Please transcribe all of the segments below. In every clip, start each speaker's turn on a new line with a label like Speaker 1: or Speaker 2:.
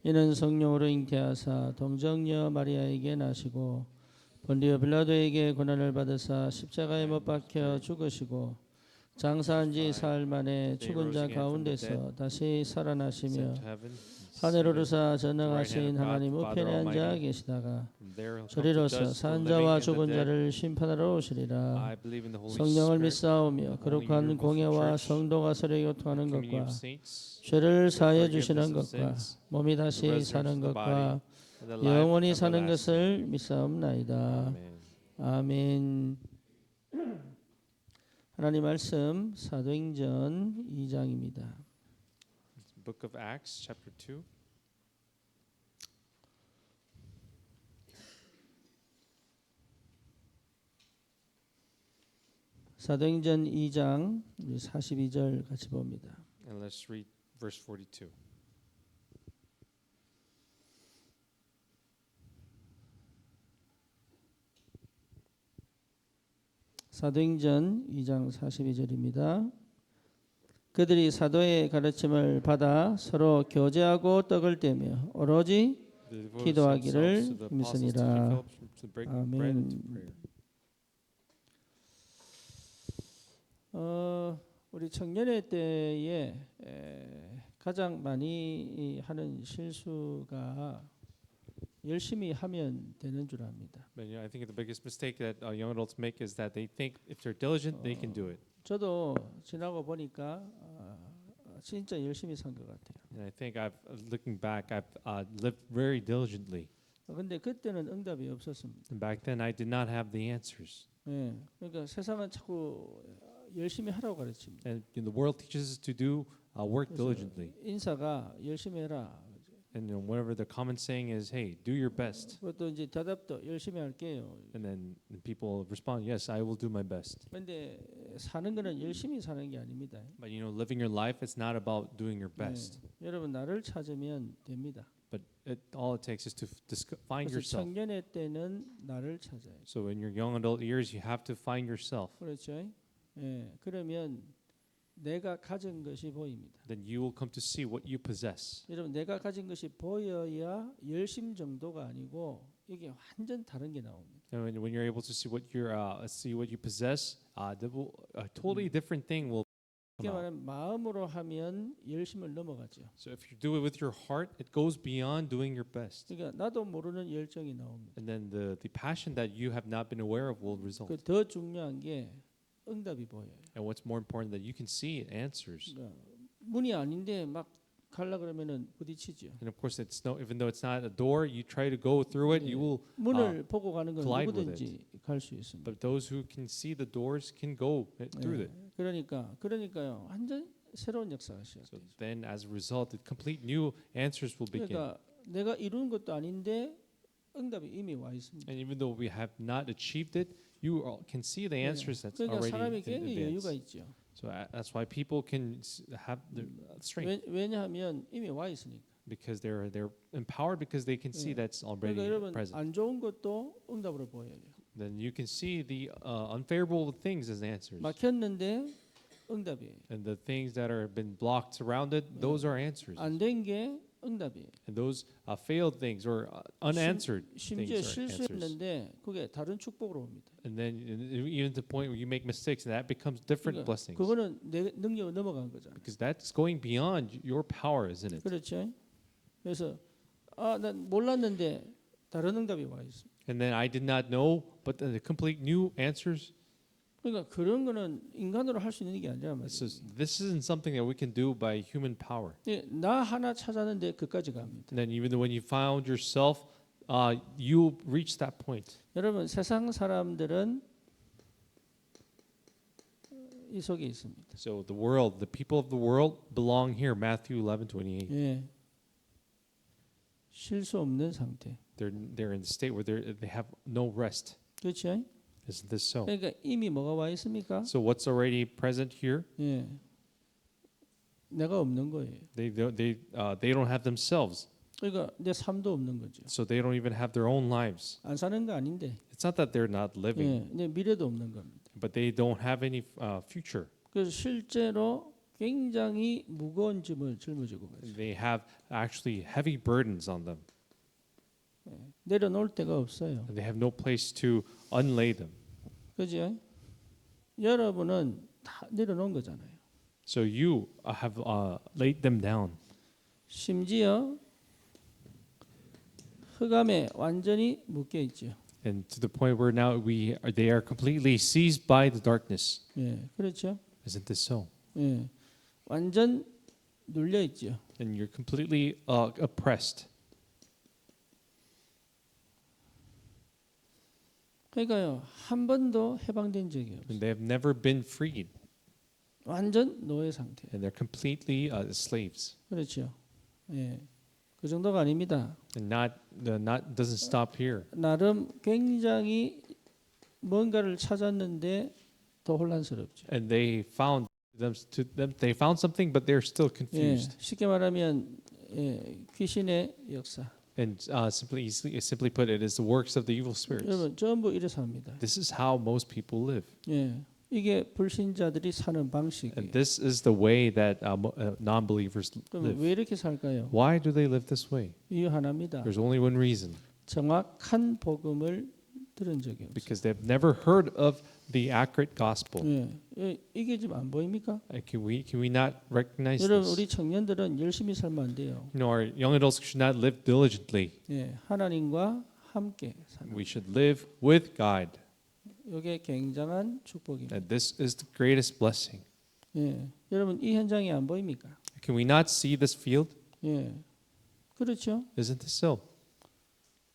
Speaker 1: 이는 성령으로 잉태하사 동정녀 마리아에게 나시고 본디오 빌라도에게 고난을 받으사 십자가에 못 박혀 죽으시고 장사한 지 사흘 만에 죽은 자 가운데서 다시 살아나시며 하늘 오르사 전능하신 하나님 우편에 앉아 계시다가 저리로서 산 자와 죽은 자를 심판하러 오시리라. 성령을 믿사오며 거룩한 공예와 성도가 서로 교통하는 것과 죄를 사하여 주시는 것과 몸이 다시 사는 것과 영원히 사는 것을 믿사옵나이다. 아멘. 하나님 말씀 사도행전 2장입니다.
Speaker 2: Book of Acts, chapter 2.
Speaker 1: 사도행전 2장 42절 같이 봅니다.
Speaker 2: And let's read verse 42.
Speaker 1: 사도행전 2장 42절입니다. 그들이 사도의 가르침을 받아 서로 교제하고 떡을 떼며 오로지 기도하기를 힘쓰니라. 아멘. 우리 청년회 때에 가장 많이 하는 실수가 열심히 하면 되는 줄 압니다.
Speaker 2: But I think the biggest mistake that young adults make is that they think if they're diligent, they can do it.
Speaker 1: 저도 지나고 보니까 진짜 열심히 산 것 같아요.
Speaker 2: And I think looking back, I've lived very diligently.
Speaker 1: 근데 그때는 응답이 없었습니다.
Speaker 2: And back then, I did not have the answers.
Speaker 1: 예, 그러니까 세상은 자꾸 열심히 하라고 가르칩니다.
Speaker 2: And the world teaches us to do work diligently.
Speaker 1: 인사가 열심히 해라.
Speaker 2: And whatever the common saying is, hey, do your best.
Speaker 1: 그것도 이제 대답도 열심히 할게요.
Speaker 2: And then people respond, yes, I will do my best.
Speaker 1: 근데 사는 거는 열심히 사는 게 아닙니다.
Speaker 2: But living your life, it's not about doing your best.
Speaker 1: 여러분 나를 찾으면 됩니다.
Speaker 2: But all it takes is to find
Speaker 1: 그래서
Speaker 2: yourself.
Speaker 1: 청년회 때는 나를 찾아요.
Speaker 2: So in your young adult years, you have to find yourself.
Speaker 1: 그렇죠? 예, 그러면 내가 가진 것이 보입니다.
Speaker 2: Then you will come to see what you possess.
Speaker 1: 여러분 내가 가진 것이 보여야 열심 정도가 아니고 이게 완전 다른 게 나옵니다.
Speaker 2: And when you're able to see what you possess, a totally different thing will
Speaker 1: 이게
Speaker 2: come out.
Speaker 1: 말하면 마음으로 하면 열심을 넘어가죠.
Speaker 2: So if you do it with your heart, it goes beyond doing your best.
Speaker 1: 그러니까 나도 모르는 열정이 나옵니다.
Speaker 2: And then the passion that you have not been aware of will result.
Speaker 1: 그 더 중요한 게 응답이 보여요.
Speaker 2: And what's more important that you can see answers.
Speaker 1: 그러니까 문이 아닌데 막 갈라 그러면은 부딪히죠.
Speaker 2: And of course, even though it's not a door, you try to go through it, you will.
Speaker 1: 문을 보고 가는 건
Speaker 2: collide with
Speaker 1: 누구든지 갈 수 있습니다.
Speaker 2: But those who can see the doors can go through it.
Speaker 1: 그러니까요. 완전 새로운 역사가 시작돼요.
Speaker 2: So then, as a result, the complete new answers will begin.
Speaker 1: 그러니까 내가 이룬 것도 아닌데 응답이 이미 와 있습니다.
Speaker 2: And even though we have not achieved it, you can see the answers that's
Speaker 1: 그러니까
Speaker 2: already
Speaker 1: 사람이
Speaker 2: in
Speaker 1: 굉장히 여유가
Speaker 2: advance.
Speaker 1: 있죠.
Speaker 2: So that's why people can have the strength
Speaker 1: 왜냐하면 이미 와 있으니까.
Speaker 2: because they're empowered because they can see that's already
Speaker 1: 그러니까 여러분
Speaker 2: present.
Speaker 1: 안 좋은 것도 응답으로 보여요.
Speaker 2: Then you can see the unfavorable things as answers,
Speaker 1: 막혔는데 응답이에요.
Speaker 2: and the things that are been blocked around it, those are answers.
Speaker 1: 안 된 게 응답이에요.
Speaker 2: And those failed things or unanswered
Speaker 1: 심지어
Speaker 2: things are answers.
Speaker 1: 실수했는데 그게 다른 축복으로 옵니다.
Speaker 2: And then even to the point where you make mistakes, and that becomes different blessings.
Speaker 1: 그거는 내 능력을 넘어간 거잖아요.
Speaker 2: Because that's going beyond your power, isn't it?
Speaker 1: 그렇죠. 그래서 난 몰랐는데 다른 응답이 와 있어.
Speaker 2: And then I did not know, but the complete new answers.
Speaker 1: 그러니까 그런 거는 인간으로 할 수 있는 게 아니라 말이에요.
Speaker 2: This isn't something that we can do by human power.
Speaker 1: 나 하나 찾았는데 그까지 갑니다.
Speaker 2: And then even when you found yourself, you reach that point.
Speaker 1: 여러분 세상 사람들은 이 속에 있습니다.
Speaker 2: So the people of the world belong here. Matthew 11:28.
Speaker 1: 예. 실수 없는 상태.
Speaker 2: They're in the state where they have no rest.
Speaker 1: 그렇죠?
Speaker 2: Isn't this so?
Speaker 1: 그러니까 이미 뭐가 와 있습니까?
Speaker 2: So what's already present here?
Speaker 1: 예. 내가 없는 거예요.
Speaker 2: They don't have themselves.
Speaker 1: 그러니까 내 삶도 없는 거죠.
Speaker 2: So they don't even have their own lives.
Speaker 1: 안 사는 거 아닌데.
Speaker 2: It's not that they're not living,
Speaker 1: 내 미래도 없는 겁니다.
Speaker 2: but they don't have any future.
Speaker 1: 그래서 실제로 굉장히 무거운 짐을 짊어지고 가죠.
Speaker 2: They have actually heavy burdens on them.
Speaker 1: 내려놓을 데가 없어요.
Speaker 2: And they have no place to unlay them.
Speaker 1: 그죠? 여러분은 다 내려놓은 거잖아요.
Speaker 2: So you have laid them down.
Speaker 1: 심지어 흑암에 완전히 묶여 있죠.
Speaker 2: And to the point where now they are completely seized by the darkness.
Speaker 1: 예, 그렇죠.
Speaker 2: Isn't this so?
Speaker 1: 예, 완전 눌려 있죠.
Speaker 2: And you're completely oppressed.
Speaker 1: 그러니까요, 한 번도 해방된 적이
Speaker 2: And
Speaker 1: 없어요.
Speaker 2: they have never been freed.
Speaker 1: 완전 노예 상태.
Speaker 2: And they're completely slaves.
Speaker 1: 그렇죠. 예, 그 정도가 아닙니다.
Speaker 2: And not doesn't stop here.
Speaker 1: 나름 굉장히 뭔가를 찾았는데 더 혼란스럽죠.
Speaker 2: And they found they found something, but they're still
Speaker 1: 예,
Speaker 2: confused.
Speaker 1: 쉽게 말하면 귀신의 역사.
Speaker 2: And simply put, it is the works of the evil spirits.
Speaker 1: 여러분 전부 이래서 합니다.
Speaker 2: This is how most people live.
Speaker 1: 예, 이게 불신자들이 사는 방식이에요.
Speaker 2: And this is the way that non-believers
Speaker 1: 그럼
Speaker 2: live.
Speaker 1: 왜 이렇게 살까요?
Speaker 2: Why do they live this way?
Speaker 1: 이유 하나입니다.
Speaker 2: There's only one reason.
Speaker 1: 정확한 복음을 들은 적이 없어요.
Speaker 2: Because they've never heard of the accurate gospel.
Speaker 1: 예, 이게 지금 안 보입니까?
Speaker 2: Can we not recognize
Speaker 1: 여러분
Speaker 2: this?
Speaker 1: 우리 청년들은 열심히 살면 안 돼요.
Speaker 2: You know, our young adults should not live diligently.
Speaker 1: 예, 하나님과 함께 사는.
Speaker 2: We should live with God.
Speaker 1: 이게 굉장한 축복입니다.
Speaker 2: And this is the greatest blessing.
Speaker 1: 예, 여러분 이 현장이 안 보입니까?
Speaker 2: Can we not see this field?
Speaker 1: 예, 그렇죠.
Speaker 2: Isn't this so?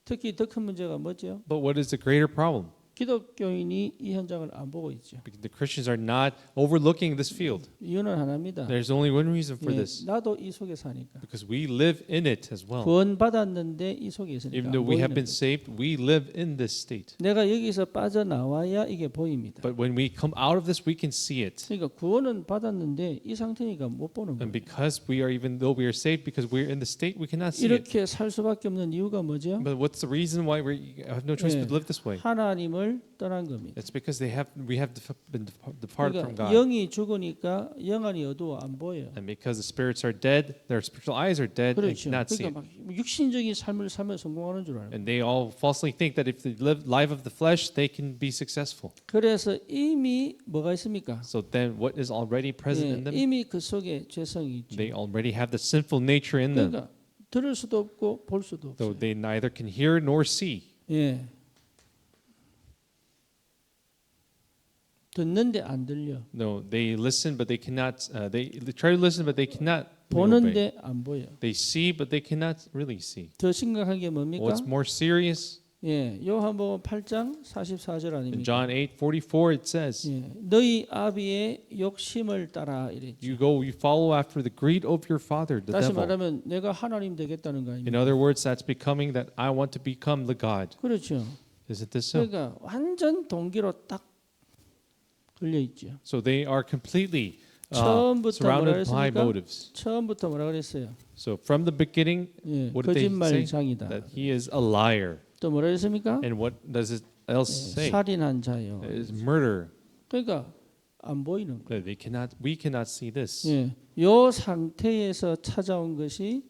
Speaker 1: 특히 더 큰 문제가 뭐죠?
Speaker 2: But what is the greater problem?
Speaker 1: 기독교인이 이 현장을 안 보고 있죠.
Speaker 2: Because the Christians are not overlooking this field.
Speaker 1: 이유는 하나입니다.
Speaker 2: There's only one reason for
Speaker 1: 예,
Speaker 2: this.
Speaker 1: 나도 이 속에 사니까.
Speaker 2: Because we live in it as well.
Speaker 1: 구원 받았는데 이 속에 있으니까
Speaker 2: Even
Speaker 1: 안
Speaker 2: though we
Speaker 1: 보이는
Speaker 2: have been
Speaker 1: 거죠.
Speaker 2: saved, we live in this state.
Speaker 1: 내가 여기서 빠져나와야 이게 보입니다.
Speaker 2: But when we come out of this, we can see it.
Speaker 1: 그러니까 구원은 받았는데 이 상태니까 못 보는
Speaker 2: And
Speaker 1: 거예요.
Speaker 2: because we are, even though we are saved, because we're in the state, we cannot see it.
Speaker 1: 이렇게 살 수밖에 없는 이유가 뭐죠?
Speaker 2: But what's the reason why we have no choice
Speaker 1: 예,
Speaker 2: but to live this way?
Speaker 1: 하나님을 떠난 겁니다.
Speaker 2: It's because we have been departed from
Speaker 1: 그러니까
Speaker 2: God.
Speaker 1: 영이 죽으니까 영안이 어두워 안 보여요.
Speaker 2: And because the spirits are dead, their spiritual eyes are dead and
Speaker 1: 그렇죠.
Speaker 2: cannot see
Speaker 1: 그러니까
Speaker 2: it.
Speaker 1: 막 육신적인 삶을 살면 성공하는 줄 알아요.
Speaker 2: And they all falsely think that if they live life of the flesh, they can be successful.
Speaker 1: 그래서 이미 뭐가 있습니까?
Speaker 2: So then what is already present in
Speaker 1: 예,
Speaker 2: them?
Speaker 1: 이미 그 속에 죄성이 있죠.
Speaker 2: They already have the sinful nature in them.
Speaker 1: 그러니까 들을 수도 없고 볼 수도
Speaker 2: Though
Speaker 1: 없어요.
Speaker 2: they neither can hear nor see.
Speaker 1: 예. 듣는데 안 들려.
Speaker 2: No, they listen, but they cannot. They try to listen, but they cannot obey.
Speaker 1: 보는데 안 보여.
Speaker 2: They see, but they cannot really see.
Speaker 1: 더 심각한 게 뭡니까?
Speaker 2: What's more serious?
Speaker 1: 예, 요한복음 8장 44절
Speaker 2: In
Speaker 1: 아닙니까?
Speaker 2: John 8:44, it says,
Speaker 1: 예, 너희 아비의 욕심을 따라 이랬죠.
Speaker 2: you follow after the greed of your father, the
Speaker 1: 다시
Speaker 2: devil.
Speaker 1: 말하면 내가 하나님 되겠다는 거
Speaker 2: In
Speaker 1: 아닙니까?
Speaker 2: other words, that's becoming that I want to become the God.
Speaker 1: 그렇죠.
Speaker 2: Isn't this so?
Speaker 1: 그러니까 완전 동기로 딱 걸려 있죠.
Speaker 2: So they are completely
Speaker 1: 처음부터
Speaker 2: surrounded
Speaker 1: 뭐라
Speaker 2: by
Speaker 1: 그랬습니까?
Speaker 2: motives.
Speaker 1: 처음부터 뭐라 그랬어요?
Speaker 2: So from the beginning,
Speaker 1: 예,
Speaker 2: what did they say?
Speaker 1: 거짓말장이다.
Speaker 2: That he is a liar.
Speaker 1: 또 뭐라 그랬습니까?
Speaker 2: And what does it else
Speaker 1: 예,
Speaker 2: say?
Speaker 1: 살인한 자요.
Speaker 2: It is murder.
Speaker 1: 그러니까 안 보이는 거예요.
Speaker 2: That we cannot see this.
Speaker 1: 예, 요 상태에서 찾아온 것이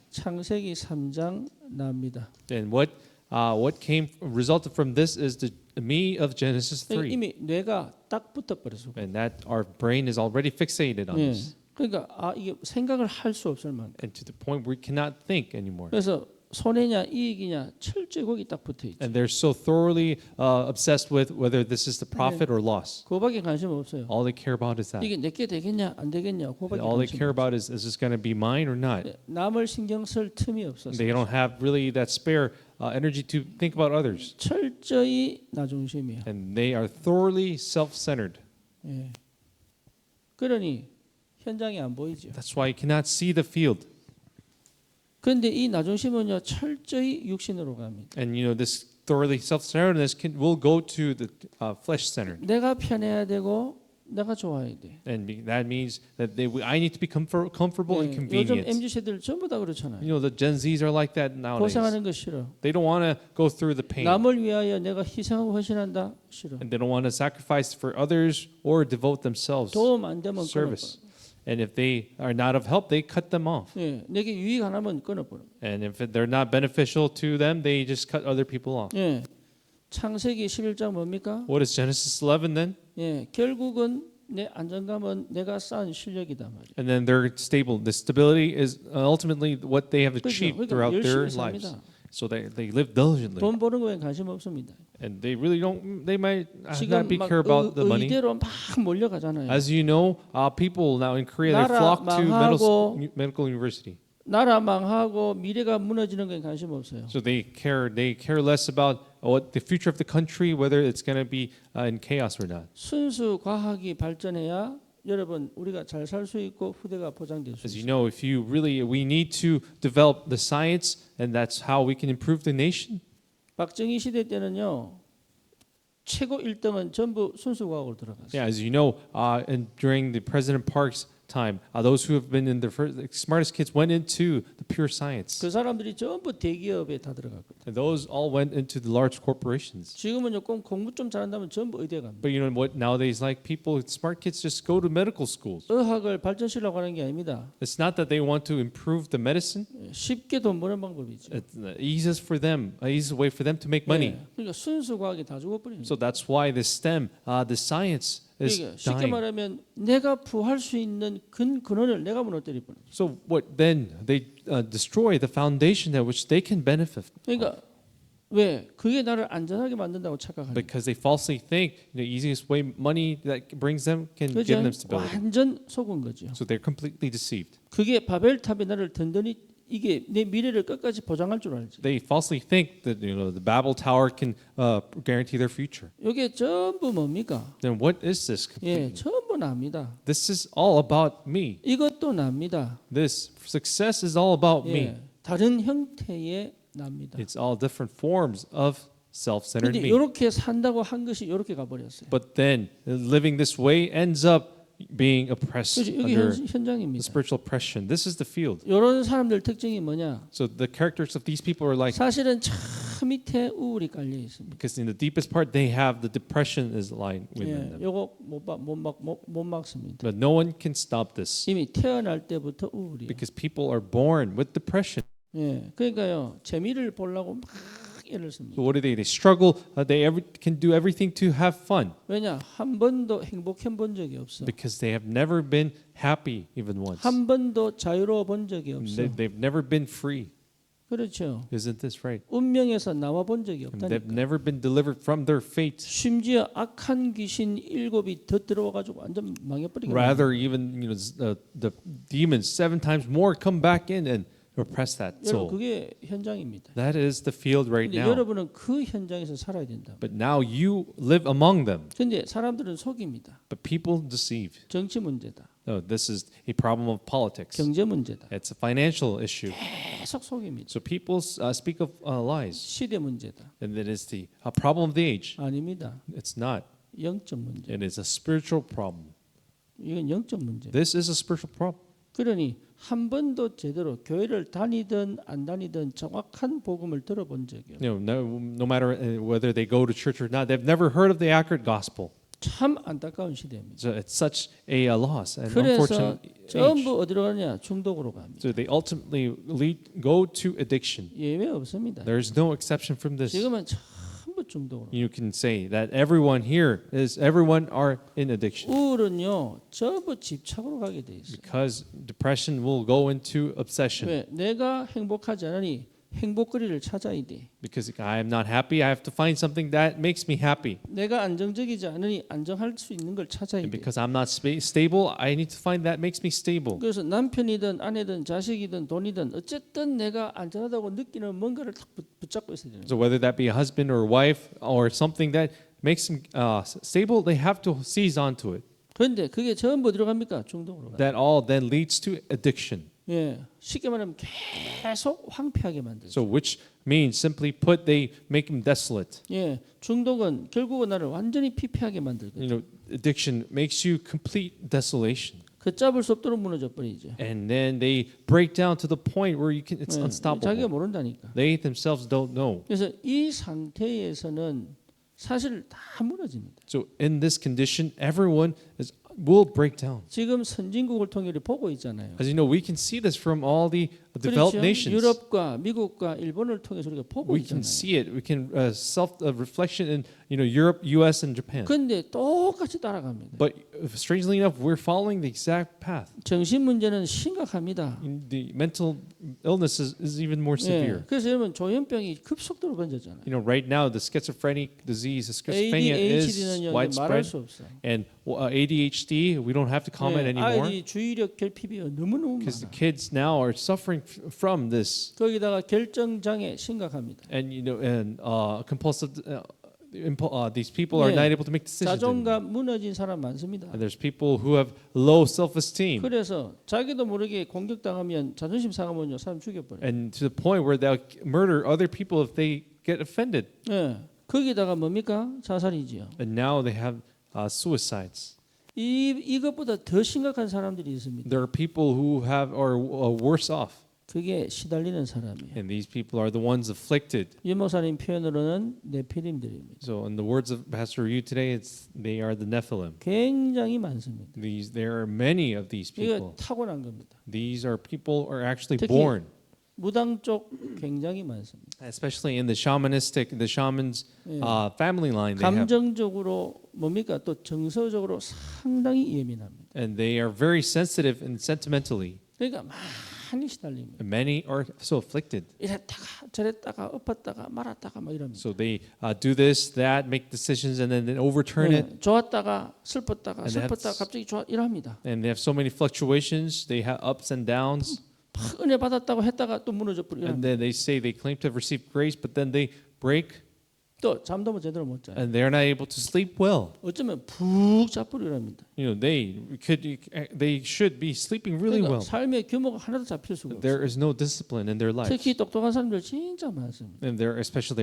Speaker 1: 창세기 3장 납니다.
Speaker 2: And what resulted from this is the me of Genesis 3.
Speaker 1: 이미 뇌가 딱 붙어버렸어.
Speaker 2: And that our brain is already fixated on
Speaker 1: 예,
Speaker 2: this.
Speaker 1: 그러니까 이게 생각을 할 수 없을 만큼.
Speaker 2: And to the point where we cannot think anymore.
Speaker 1: 그래서 손해냐 이익이냐 철저히 거기 딱 붙어 있죠.
Speaker 2: And they're so thoroughly obsessed with whether this is the profit or loss.
Speaker 1: 그거밖에 관심 없어요.
Speaker 2: All they care about is that.
Speaker 1: 이게 내게 되겠냐 안 되겠냐 그거밖에
Speaker 2: All they
Speaker 1: 관심
Speaker 2: care
Speaker 1: 없어요.
Speaker 2: about is this going to be mine or not?
Speaker 1: 남을 신경 쓸 틈이 없어서
Speaker 2: They don't have really that spare energy to think about others.
Speaker 1: 철저히 나 중심이야.
Speaker 2: And they are thoroughly self-centered.
Speaker 1: 예. 그러니 현장이 안 보이죠.
Speaker 2: That's why you cannot see the field.
Speaker 1: 그런데 이 나 중심은요 철저히 육신으로 갑니다.
Speaker 2: And this thoroughly self-centeredness will go to the flesh-centered.
Speaker 1: 내가 편해야 되고 내가 좋아야 돼.
Speaker 2: And that means that I need to be comfortable and
Speaker 1: 요즘
Speaker 2: convenient.
Speaker 1: MZ 세대들 전부 다 그렇잖아요.
Speaker 2: The Gen Zs are like that nowadays.
Speaker 1: 고생하는 거 싫어.
Speaker 2: They don't want to go through the pain.
Speaker 1: 남을 위하여 내가 희생하고 헌신한다 싫어.
Speaker 2: And they don't want to sacrifice for others or devote themselves
Speaker 1: 도움 안 되면
Speaker 2: service. And if they are not of help, they cut them off.
Speaker 1: 예, 내게 유익 안 하면 끊어버려.
Speaker 2: And if they're not beneficial to them, they just cut other people off.
Speaker 1: 예, 창세기 11장 뭡니까?
Speaker 2: What is Genesis 11 then?
Speaker 1: 예, 결국은 내 안정감은 내가 쌓은 실력이다 말이야.
Speaker 2: And then they're stable. The stability is ultimately what they have
Speaker 1: 그렇죠.
Speaker 2: achieved
Speaker 1: 그러니까
Speaker 2: throughout their
Speaker 1: 열심히
Speaker 2: lives.
Speaker 1: 삽니다.
Speaker 2: So they live diligently.
Speaker 1: 돈 버는 거에 관심 없습니다.
Speaker 2: And they really don't, they might
Speaker 1: 지금
Speaker 2: not be
Speaker 1: 막
Speaker 2: care about the money.
Speaker 1: 의대로 막 몰려가잖아요.
Speaker 2: As you know, people now in Korea, they
Speaker 1: 나라
Speaker 2: flock to
Speaker 1: 망하고
Speaker 2: medical university.
Speaker 1: 나라 망하고 미래가 무너지는 거에 관심 없어요.
Speaker 2: So they care less about what the future of the country, whether it's going to be in chaos or not.
Speaker 1: 순수 과학이 발전해야 여러분 우리가 잘 살 수 있고 후대가 보장될 수
Speaker 2: As you
Speaker 1: 있어요.
Speaker 2: know, if you really, we need to develop the science, and that's how we can improve the nation.
Speaker 1: 박정희 시대 때는요. 최고 1등은 전부 순수 과학으로 들어갔어요.
Speaker 2: Yeah, as you know, and during the President Park's time, those who have been in the smartest kids went into the pure science.
Speaker 1: 그 사람들이 전부 대기업에 다 들어갔거든요.
Speaker 2: And those all went into the large corporations.
Speaker 1: 지금은요, 꼭 공부 좀 잘한다면 전부 의대 갑니다.
Speaker 2: But you know what? Nowadays, like people, smart kids just go to medical schools.
Speaker 1: 의학을 발전시키려고 하는 게 아닙니다.
Speaker 2: It's not that they want to improve the medicine.
Speaker 1: 쉽게 돈 버는 방법이죠.
Speaker 2: It's easiest for them, easiest way for them to make money.
Speaker 1: 예, 그러니까 순수 과학이 다 죽어버리는
Speaker 2: So
Speaker 1: 거예요.
Speaker 2: that's why the STEM, the science is
Speaker 1: 그러니까 쉽게
Speaker 2: dying.
Speaker 1: 말하면 내가 부할 수 있는 근원을 내가 무너뜨려 버려요.
Speaker 2: So what then? They destroy the foundation that which they can benefit.
Speaker 1: 그러니까 왜 그게 나를 안전하게 만든다고 착각하는 거예요.
Speaker 2: Because they falsely think the easiest way money that brings them can
Speaker 1: 그죠?
Speaker 2: give them stability.
Speaker 1: 완전 속은 거죠.
Speaker 2: So they're completely deceived.
Speaker 1: 그게 바벨탑이 나를 든든히 이게 내 미래를 끝까지 보장할 줄 알지.
Speaker 2: They falsely think that the Babel Tower can guarantee their future.
Speaker 1: 이게 전부 뭡니까?
Speaker 2: Then what is this?
Speaker 1: 예, 전부 납니다.
Speaker 2: This is all about me.
Speaker 1: 이것도 납니다.
Speaker 2: This success is all about me.
Speaker 1: 예, 다른 형태의 납니다.
Speaker 2: It's all different forms of self-centered
Speaker 1: 근데
Speaker 2: me.
Speaker 1: 이렇게 산다고 한 것이 이렇게 가버렸어요.
Speaker 2: But then living this way ends up being oppressed
Speaker 1: 그렇죠? 여기
Speaker 2: under the
Speaker 1: 현장입니다.
Speaker 2: spiritual oppression. This is the field.
Speaker 1: 이런 사람들 특징이 뭐냐?
Speaker 2: So the characters of these people are like,
Speaker 1: 사실은 저 밑에 우울이 깔려 있습니다.
Speaker 2: because in the deepest part they have the depression is lying within
Speaker 1: 예,
Speaker 2: them.
Speaker 1: 요거 못 막습니다.
Speaker 2: But no one can stop this
Speaker 1: 이미 태어날 때부터 우울이에요.
Speaker 2: because people are born with depression.
Speaker 1: 예, 그러니까요 재미를 보려고 막 애를 씁니다.
Speaker 2: So what do? They struggle. Can do everything to have fun
Speaker 1: 왜냐 한 번도 행복해 본 적이 없어.
Speaker 2: because they have never been happy even once.
Speaker 1: 한 번도 자유로워 본 적이 없어.
Speaker 2: They've never been free.
Speaker 1: 그렇죠.
Speaker 2: Isn't this right?
Speaker 1: 운명에서 나와 본 적이
Speaker 2: They've
Speaker 1: 없다니까.
Speaker 2: never been delivered from their fate.
Speaker 1: 심지어 악한 귀신 7이 더 들어와가지고 완전 망해버리게.
Speaker 2: Rather, even the demons 7 times more come back in and oppress that
Speaker 1: 여러분
Speaker 2: soul.
Speaker 1: 그게 현장입니다.
Speaker 2: That is the field right
Speaker 1: 근데
Speaker 2: now.
Speaker 1: 여러분은 그 현장에서 살아야 된다.
Speaker 2: But now you live among them.
Speaker 1: 근데 사람들은 속입니다.
Speaker 2: But people deceive.
Speaker 1: 정치 문제다.
Speaker 2: No, this is a problem of politics.
Speaker 1: 경제 문제다.
Speaker 2: It's a financial issue.
Speaker 1: 계속 속입니다.
Speaker 2: So people speak of lies,
Speaker 1: 시대 문제다.
Speaker 2: and that is the problem of the age.
Speaker 1: 아닙니다.
Speaker 2: It's not.
Speaker 1: 영적 문제.
Speaker 2: It is a spiritual problem.
Speaker 1: 이건 영적 문제.
Speaker 2: This is a spiritual problem.
Speaker 1: 그러니 한 번도 제대로 교회를 다니든 안 다니든 정확한 복음을 들어본 적이 없어요.
Speaker 2: No matter whether they go to church or not, they've never heard of the accurate gospel.
Speaker 1: 참 안타까운 시대입니다.
Speaker 2: So it's such a loss and
Speaker 1: 그래서
Speaker 2: unfortunate age.
Speaker 1: 전부 어디로 가냐? 중독으로 갑니다.
Speaker 2: So they ultimately go to addiction.
Speaker 1: 예외 없습니다.
Speaker 2: There's no exception from this.
Speaker 1: 지금은 전부 중독으로.
Speaker 2: You can say that everyone are in addiction
Speaker 1: 우울은요 전부 집착으로 가게 돼 있어요.
Speaker 2: because depression will go into obsession.
Speaker 1: 왜? 내가 행복하지 않으니 행복거리를 찾아야 돼.
Speaker 2: Because I am not happy, I have to find something that makes me happy.
Speaker 1: 내가 안정적이지 않으니 안정할 수 있는 걸 찾아야
Speaker 2: And
Speaker 1: 돼.
Speaker 2: because I'm not stable, I need to find that makes me stable.
Speaker 1: 그래서 남편이든 아내든 자식이든 돈이든 어쨌든 내가 안전하다고 느끼는 뭔가를 딱 붙잡고 있어야 돼요.
Speaker 2: So whether that be a husband or wife or something that makes them stable, they have to seize onto it.
Speaker 1: 그런데 그게 전부 들어갑니까? 중독으로 가.
Speaker 2: That all then leads to addiction.
Speaker 1: 예, 쉽게 말하면 계속 황폐하게 만들죠.
Speaker 2: So which means simply put, they make them desolate.
Speaker 1: 예, 중독은 결국은 나를 완전히 피폐하게 만들거든요.
Speaker 2: Addiction makes you complete desolation.
Speaker 1: 걷잡을 수 없도록 무너져 버리죠.
Speaker 2: And then they break down to the point where it's
Speaker 1: 예, 자기가
Speaker 2: unstoppable.
Speaker 1: 모른다니까.
Speaker 2: They themselves don't know.
Speaker 1: 그래서 이 상태에서는 사실 다 무너집니다.
Speaker 2: So in this condition, everyone is will break down.
Speaker 1: 지금 선진국을 통해 우리 보고 있잖아요.
Speaker 2: As you know, we can see this from all the developed
Speaker 1: 그렇죠.
Speaker 2: nations.
Speaker 1: 유럽과 미국과 일본을 통해서 우리가 보고
Speaker 2: We can
Speaker 1: 있잖아요.
Speaker 2: see it. We can self reflection in Europe, U.S. and Japan.
Speaker 1: 그런데 똑같이 따라갑니다.
Speaker 2: But strangely enough, we're following the exact path.
Speaker 1: 정신 문제는 심각합니다.
Speaker 2: The mental illness is even more severe.
Speaker 1: 그래서 여러분 조현병이 급속도로 번졌잖아요.
Speaker 2: Right now, the schizophrenic disease, schizophrenia is
Speaker 1: ADHD는요 말할
Speaker 2: widespread,
Speaker 1: 수 없어.
Speaker 2: and ADHD, we don't have to comment anymore
Speaker 1: 아이들이 주의력 결핍이 너무너무
Speaker 2: because the
Speaker 1: 많아.
Speaker 2: kids now are suffering from this,
Speaker 1: 거기다가 결정 장애 심각합니다.
Speaker 2: and compulsive. These people are
Speaker 1: 예.
Speaker 2: not able to make decisions. anymore.
Speaker 1: 자존감 무너진 사람 많습니다.
Speaker 2: And there's people who have low self-esteem,
Speaker 1: 그래서 자기도 모르게 공격당하면 자존심 상하면요 사람 죽여버려요.
Speaker 2: and to the point where they'll murder other people if they get offended.
Speaker 1: 예. 거기다가 뭡니까? 자살이지요.
Speaker 2: And now they have suicides.
Speaker 1: 이것보다 더 심각한 사람들이 있습니다.
Speaker 2: There are people who are worse off,
Speaker 1: 그게 시달리는 사람이에요.
Speaker 2: and these people are the ones afflicted.
Speaker 1: 유 목사님 표현으로는 네피림들입니다.
Speaker 2: So, in the words of Pastor Yu today, they are the Nephilim.
Speaker 1: 굉장히 많습니다.
Speaker 2: There are many of these
Speaker 1: 이거
Speaker 2: people.
Speaker 1: 타고난 겁니다.
Speaker 2: These are people who are actually
Speaker 1: 특히
Speaker 2: born,
Speaker 1: 무당 쪽 굉장히 많습니다.
Speaker 2: especially in the shamans
Speaker 1: 예.
Speaker 2: family line. They have,
Speaker 1: 감정적으로 뭡니까? 또 정서적으로 상당히 예민합니다.
Speaker 2: and they are very sensitive and sentimentally.
Speaker 1: 그러니까 많이 시달립니다.
Speaker 2: And many are so afflicted.
Speaker 1: 이랬다가 저랬다가 엎었다가 말았다가 막 이럽니다.
Speaker 2: So they do this, that, make decisions, and then they overturn it.
Speaker 1: 좋았다가 슬펐다가
Speaker 2: And they have
Speaker 1: 슬펐다가 갑자기 좋아 이럽니다.
Speaker 2: And they have so many fluctuations. They have ups and downs.
Speaker 1: 막 은혜 받았다고 했다가 또 무너져 버리고
Speaker 2: And then they say they claim to have received grace, but then they break
Speaker 1: 또 잠도 못 제대로 못 자요.
Speaker 2: and they're not able to sleep well.
Speaker 1: 어쩌면 푹 자버리고 이럽니다.
Speaker 2: They should be sleeping really
Speaker 1: 그러니까
Speaker 2: well.
Speaker 1: 삶의 규모가 하나도 잡힐 수가 없어요.
Speaker 2: There is no discipline in their lives.
Speaker 1: 특히 똑똑한 사람들 진짜 많습니다.
Speaker 2: And they're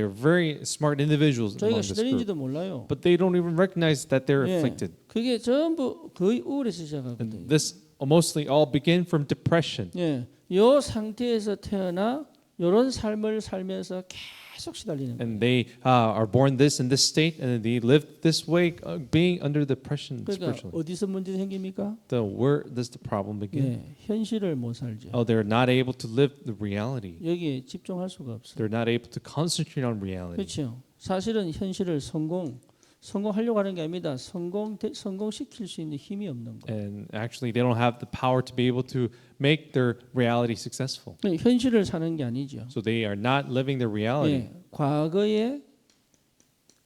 Speaker 2: very smart individuals
Speaker 1: 저희가
Speaker 2: among this group.
Speaker 1: 시달린지도 몰라요.
Speaker 2: But they don't even recognize that they're
Speaker 1: 예,
Speaker 2: afflicted.
Speaker 1: 그게 전부 거의 우울에서 시작하거든요.
Speaker 2: And this mostly all begin from depression.
Speaker 1: 예, 요 상태에서 태어나 이런 삶을 살면서 계속 시달리는 거예요.
Speaker 2: And they are born this in this state, and they live this way, being under depression
Speaker 1: 그러니까
Speaker 2: spiritually.
Speaker 1: 어디서 문제 생깁니까?
Speaker 2: Where does the problem begin?
Speaker 1: 예, 현실을 못 살죠.
Speaker 2: They're not able to live the reality.
Speaker 1: 여기에 집중할 수가 없어요.
Speaker 2: They're not able to concentrate on reality.
Speaker 1: 그렇죠. 사실은 현실을 성공하려고 하는 게 아닙니다. 성공시킬 수 있는 힘이 없는 거예요.
Speaker 2: And actually, they don't have the power to be able to make their reality successful.
Speaker 1: 현실을 사는 게 아니죠.
Speaker 2: So they are not living their reality.
Speaker 1: 예, 과거에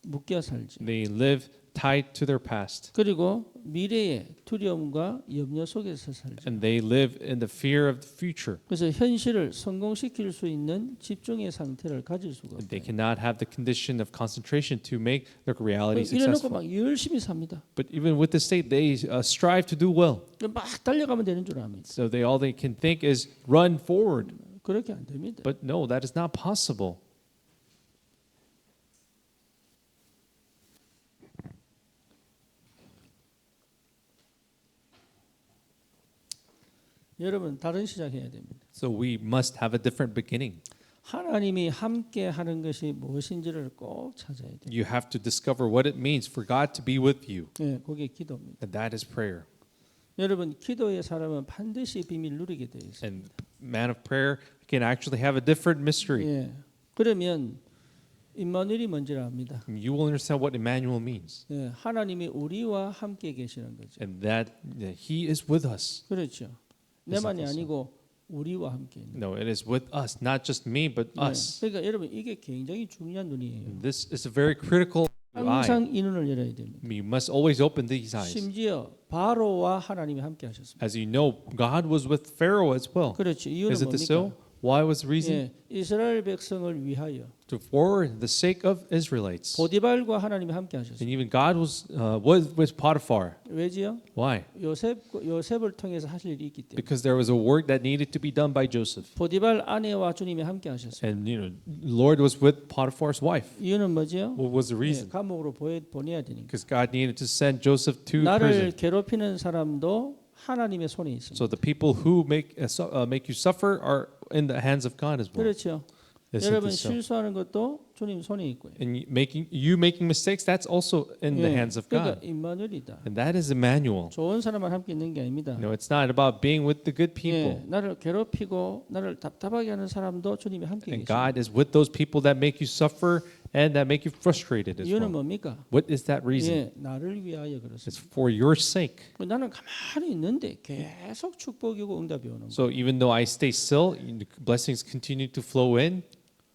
Speaker 1: 묶여 살죠.
Speaker 2: They live tied to their past.
Speaker 1: 그리고 미래의 두려움과 염려 속에서 살죠.
Speaker 2: And they live in the fear of the future.
Speaker 1: 그래서 현실을 성공시킬 수 있는 집중의 상태를 가질 수가
Speaker 2: And they
Speaker 1: 없어요.
Speaker 2: cannot have the condition of concentration to make their reality
Speaker 1: 이래놓고
Speaker 2: successful.
Speaker 1: 막 열심히 삽니다.
Speaker 2: But even with this state, they strive to do well.
Speaker 1: 막 달려가면 되는 줄 압니다.
Speaker 2: So all they can think is run forward.
Speaker 1: 그렇게 안 됩니다.
Speaker 2: But no, that is not possible.
Speaker 1: 여러분 다른 시작해야 됩니다.
Speaker 2: So we must have a different beginning.
Speaker 1: 하나님이 함께 하는 것이 무엇인지를 꼭 찾아야 돼요.
Speaker 2: You have to discover what it means for God to be with you.
Speaker 1: 예, 그게 기도입니다.
Speaker 2: And that is prayer.
Speaker 1: 여러분 기도의 사람은 반드시 비밀 누리게 돼 있어요.
Speaker 2: And man of prayer can actually have a different mystery.
Speaker 1: 예, 그러면 임마누엘이 뭔지를 압니다.
Speaker 2: You will understand what Emmanuel means.
Speaker 1: 예, 하나님이 우리와 함께 계시는 거죠.
Speaker 2: And that He is with us.
Speaker 1: 그렇죠. 내만이 아니고 우리와 함께 있는.
Speaker 2: No, it is with us, not just me, but
Speaker 1: 예,
Speaker 2: us.
Speaker 1: 그러니까 여러분 이게 굉장히 중요한 눈이에요.
Speaker 2: And this is a very critical eye.
Speaker 1: 항상 이 눈을 열어야 됩니다.
Speaker 2: You must always open these eyes.
Speaker 1: 심지어 바로와 하나님이 함께 하셨습니다.
Speaker 2: As you know, God was with Pharaoh as well.
Speaker 1: 그렇죠. 이유는
Speaker 2: Is it
Speaker 1: 뭡니까?
Speaker 2: so? Why was the reason?
Speaker 1: 예, 이스라엘 백성을 위하여
Speaker 2: For the sake of Israelites.
Speaker 1: 보디발과 하나님이 함께 하셨어요.
Speaker 2: And even God was with Potiphar.
Speaker 1: 왜지요?
Speaker 2: Why?
Speaker 1: 요셉을 통해서 하실 일이 있기 때문에.
Speaker 2: Because there was a work that needed to be done by Joseph.
Speaker 1: 보디발 아내와 주님이 함께 하셨어요.
Speaker 2: And Lord was with Potiphar's wife.
Speaker 1: 이유는 뭐지요?
Speaker 2: What was the
Speaker 1: 예,
Speaker 2: reason?
Speaker 1: 감옥으로 보내야 되니까.
Speaker 2: Because God needed to send Joseph to
Speaker 1: 나를
Speaker 2: prison.
Speaker 1: 괴롭히는 사람도 하나님의 손에 있습니다.
Speaker 2: So the people who make you suffer are in the hands of God as well.
Speaker 1: 그렇죠.
Speaker 2: Isn't
Speaker 1: 여러분
Speaker 2: this so?
Speaker 1: 실수하는 것도 주님 손에 있고요.
Speaker 2: And you making mistakes, that's also in the hands of
Speaker 1: 그러니까
Speaker 2: God.
Speaker 1: 임마누엘이다.
Speaker 2: And that is Emmanuel.
Speaker 1: 좋은 사람만 함께 있는 게 아닙니다.
Speaker 2: No, it's not about being with the good people.
Speaker 1: 나를 괴롭히고 나를 답답하게 하는 사람도 주님이 함께
Speaker 2: And
Speaker 1: 계십니다.
Speaker 2: God is with those people that make you suffer and that make you frustrated as
Speaker 1: 이유는
Speaker 2: well.
Speaker 1: 뭡니까?
Speaker 2: What is that reason?
Speaker 1: 나를 위하여
Speaker 2: It's
Speaker 1: 그렇습니다.
Speaker 2: for your sake.
Speaker 1: 나는 가만히 있는데 계속 축복이고 응답이 오는 거예요.
Speaker 2: So even though I stay still, blessings continue to flow in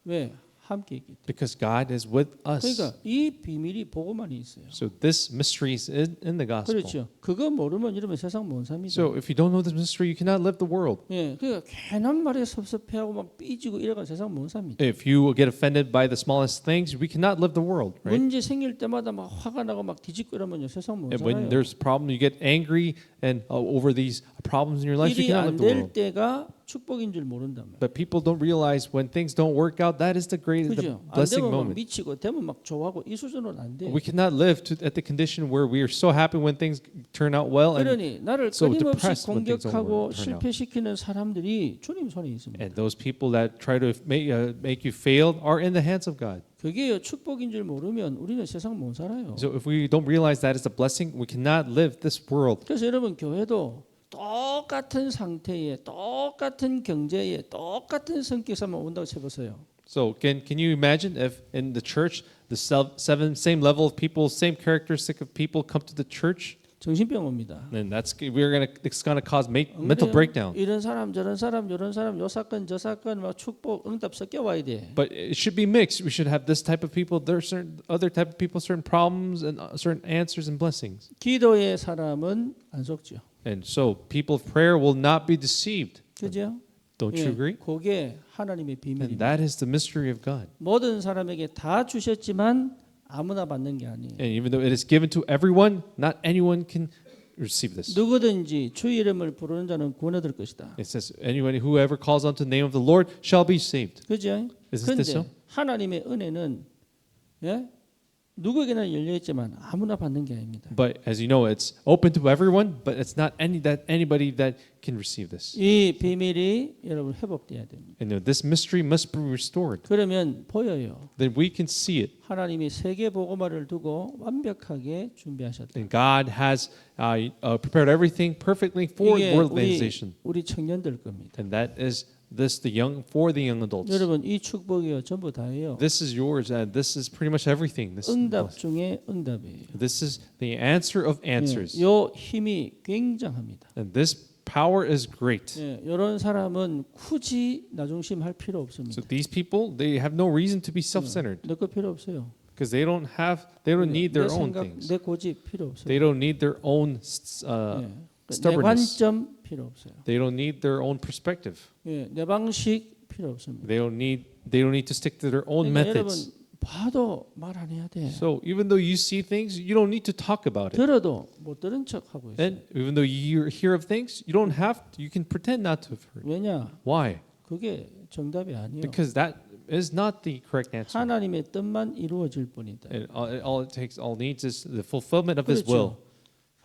Speaker 1: 왜? 함께 있기 때문에.
Speaker 2: because God is with us.
Speaker 1: 그러니까 이 비밀이 복음 안에 있어요.
Speaker 2: So this mystery is in the gospel.
Speaker 1: 그렇죠. 그거 모르면 여러분 세상 못 삽니다.
Speaker 2: So if you don't know this mystery, you cannot live the world.
Speaker 1: 그러니까 괜한 말에 섭섭해하고 막 삐지고 이래가 세상 못 삽니다.
Speaker 2: If you get offended by the smallest things, we cannot live the world, right?
Speaker 1: 문제 생길 때마다 막 화가 나고 막 뒤집고 이러면요 세상 못
Speaker 2: And when
Speaker 1: 살아요.
Speaker 2: there's a problem, you get angry and over these problems in your life, you
Speaker 1: 일이
Speaker 2: cannot
Speaker 1: 안
Speaker 2: live the
Speaker 1: 될
Speaker 2: world.
Speaker 1: 때가 축복인 줄 모른단 말이에요.
Speaker 2: But people don't realize when things don't work out, that is the great, the
Speaker 1: 그죠? 안
Speaker 2: blessing
Speaker 1: 되면 막
Speaker 2: moment.
Speaker 1: 미치고 되면 막 좋아하고 이 수준으로는 안 돼.
Speaker 2: We cannot live at the condition where we are so happy when things turn out well, and
Speaker 1: 그러니 나를
Speaker 2: so
Speaker 1: 끊임없이
Speaker 2: depressed when things don't
Speaker 1: 공격하고
Speaker 2: turn out.
Speaker 1: 실패시키는 사람들이 주님 손에 있습니다.
Speaker 2: And those people that try to make you fail are in the hands of God.
Speaker 1: 그게 축복인 줄 모르면 우리는 세상 못 살아요.
Speaker 2: So if we don't realize that is a blessing, we cannot live this world.
Speaker 1: 그래서 여러분 교회도 똑같은 상태에 똑같은 경제에 똑같은 성격에서만 온다고 쳐보세요.
Speaker 2: So can you imagine if in the church the same level of people, same characteristic of people come to the church?
Speaker 1: 정신병 옵니다.
Speaker 2: Then it's gonna cause mental breakdown.
Speaker 1: 이런 사람 저런 사람 이런 사람 요 사건 저 사건 막 축복 응답 섞여 와야 돼.
Speaker 2: But it should be mixed. We should have this type of people. There are certain other type of people, certain problems and certain answers and blessings.
Speaker 1: 기도의 사람은 안 속죠.
Speaker 2: And so people of prayer will not be deceived.
Speaker 1: 그죠?
Speaker 2: Don't you agree?
Speaker 1: 그게 하나님의
Speaker 2: And
Speaker 1: 비밀입니다.
Speaker 2: that is the mystery of God.
Speaker 1: 모든 사람에게 다 주셨지만 아무나 받는 게 아니에요.
Speaker 2: And even though it is given to everyone, not anyone can receive this.
Speaker 1: 누구든지 주의 이름을 부르는 자는 구원 얻을 것이다.
Speaker 2: It says, anyone whoever calls on to the name of the Lord shall be saved.
Speaker 1: 그죠?
Speaker 2: Isn't this so?
Speaker 1: 그런데 하나님의 은혜는 누구에게나 열려 있지만 아무나 받는 게 아닙니다.
Speaker 2: But as you know, it's open to everyone, but it's not anybody that can receive this.
Speaker 1: 이 비밀이 여러분 회복돼야 됩니다.
Speaker 2: And this mystery must be restored.
Speaker 1: 그러면 보여요.
Speaker 2: Then we can see it.
Speaker 1: 하나님이 세계 복음화를 두고 완벽하게 준비하셨다.
Speaker 2: And God has prepared everything perfectly for
Speaker 1: 이게
Speaker 2: world organization.
Speaker 1: 우리 청년들 겁니다.
Speaker 2: And that is for the young adults.
Speaker 1: 여러분 이 축복이요 전부 다예요.
Speaker 2: This is yours, and this is pretty much everything.
Speaker 1: 응답 중에 응답이에요.
Speaker 2: This is the answer of answers.
Speaker 1: 요 힘이 굉장합니다.
Speaker 2: And this power is great.
Speaker 1: 이런 사람은 굳이 나중심 할 필요 없습니다.
Speaker 2: So these people, they have no reason to be self-centered
Speaker 1: 내 거 필요 없어요.
Speaker 2: because they don't need their
Speaker 1: 내
Speaker 2: own
Speaker 1: 생각,
Speaker 2: things.
Speaker 1: 내 고집 필요 없어요.
Speaker 2: They don't need their own
Speaker 1: 내
Speaker 2: stubbornness.
Speaker 1: 관점 필요 없어요.
Speaker 2: They don't need their own perspective.
Speaker 1: 내 방식 필요 없습니다.
Speaker 2: They don't need to stick to their own
Speaker 1: 그러니까
Speaker 2: methods.
Speaker 1: 여러분 봐도 말 안 해야 돼.
Speaker 2: So even though you see things, you don't need to talk about it.
Speaker 1: 들어도 못 들은 척 하고 있어요.
Speaker 2: And even though you hear of things, you don't have to, you can pretend not to have heard.
Speaker 1: 왜냐?
Speaker 2: Why?
Speaker 1: 그게 정답이 아니에요.
Speaker 2: Because that is not the correct answer.
Speaker 1: 하나님의 뜻만 이루어질 뿐이다.
Speaker 2: And all needs is the fulfillment of His will.
Speaker 1: 그렇죠.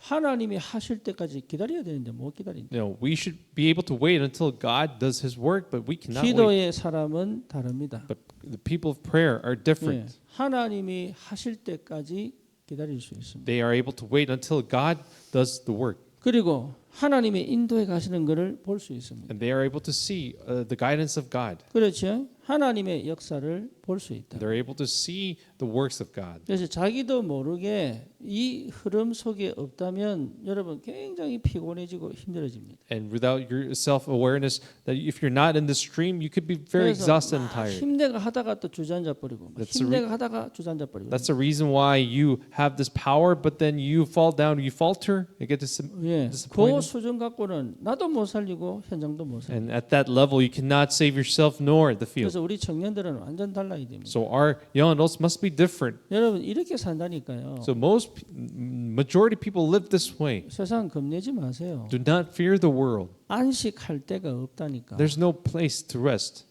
Speaker 1: 하나님이 하실 때까지 기다려야 되는데 못 기다린다.
Speaker 2: We should be able to wait until God does His work, but we cannot wait.
Speaker 1: 기도의 사람은 다릅니다.
Speaker 2: But the people of prayer are different.
Speaker 1: 하나님이 하실 때까지 기다릴 수 있습니다.
Speaker 2: They are able to wait until God does the work.
Speaker 1: 그리고 하나님의 인도에 가시는 것을 볼 수 있습니다.
Speaker 2: And they are able to see the guidance of God.
Speaker 1: 그렇죠? 하나님의 역사를 볼 수 있다.
Speaker 2: They're able to see the works of God.
Speaker 1: 그래서 자기도 모르게 이 흐름 속에 없다면 여러분 굉장히 피곤해지고 힘들어집니다.
Speaker 2: And without your self-awareness, that if you're not in the stream, you could be very
Speaker 1: 그래서
Speaker 2: exhausted and
Speaker 1: 막
Speaker 2: tired.
Speaker 1: 힘내가 하다가 또 주저앉아 버리고 힘내가 하다가 주저앉아 버리고.
Speaker 2: That's the reason why you have this power, but then you fall down, you falter, you get
Speaker 1: 그
Speaker 2: disappointed.
Speaker 1: 수준 갖고는 나도 못 살리고 현장도 못 살리고.
Speaker 2: And at that level, you cannot save yourself nor the field.
Speaker 1: 그래서 우리 청년들은 완전 달라야 됩니다.
Speaker 2: So our young adults must be different.
Speaker 1: 여러분 이렇게 산다니까요.
Speaker 2: So majority people live this way.
Speaker 1: 세상 겁내지 마세요.
Speaker 2: Do not fear the world.
Speaker 1: 안식할 데가 없다니까.
Speaker 2: There's no place to rest.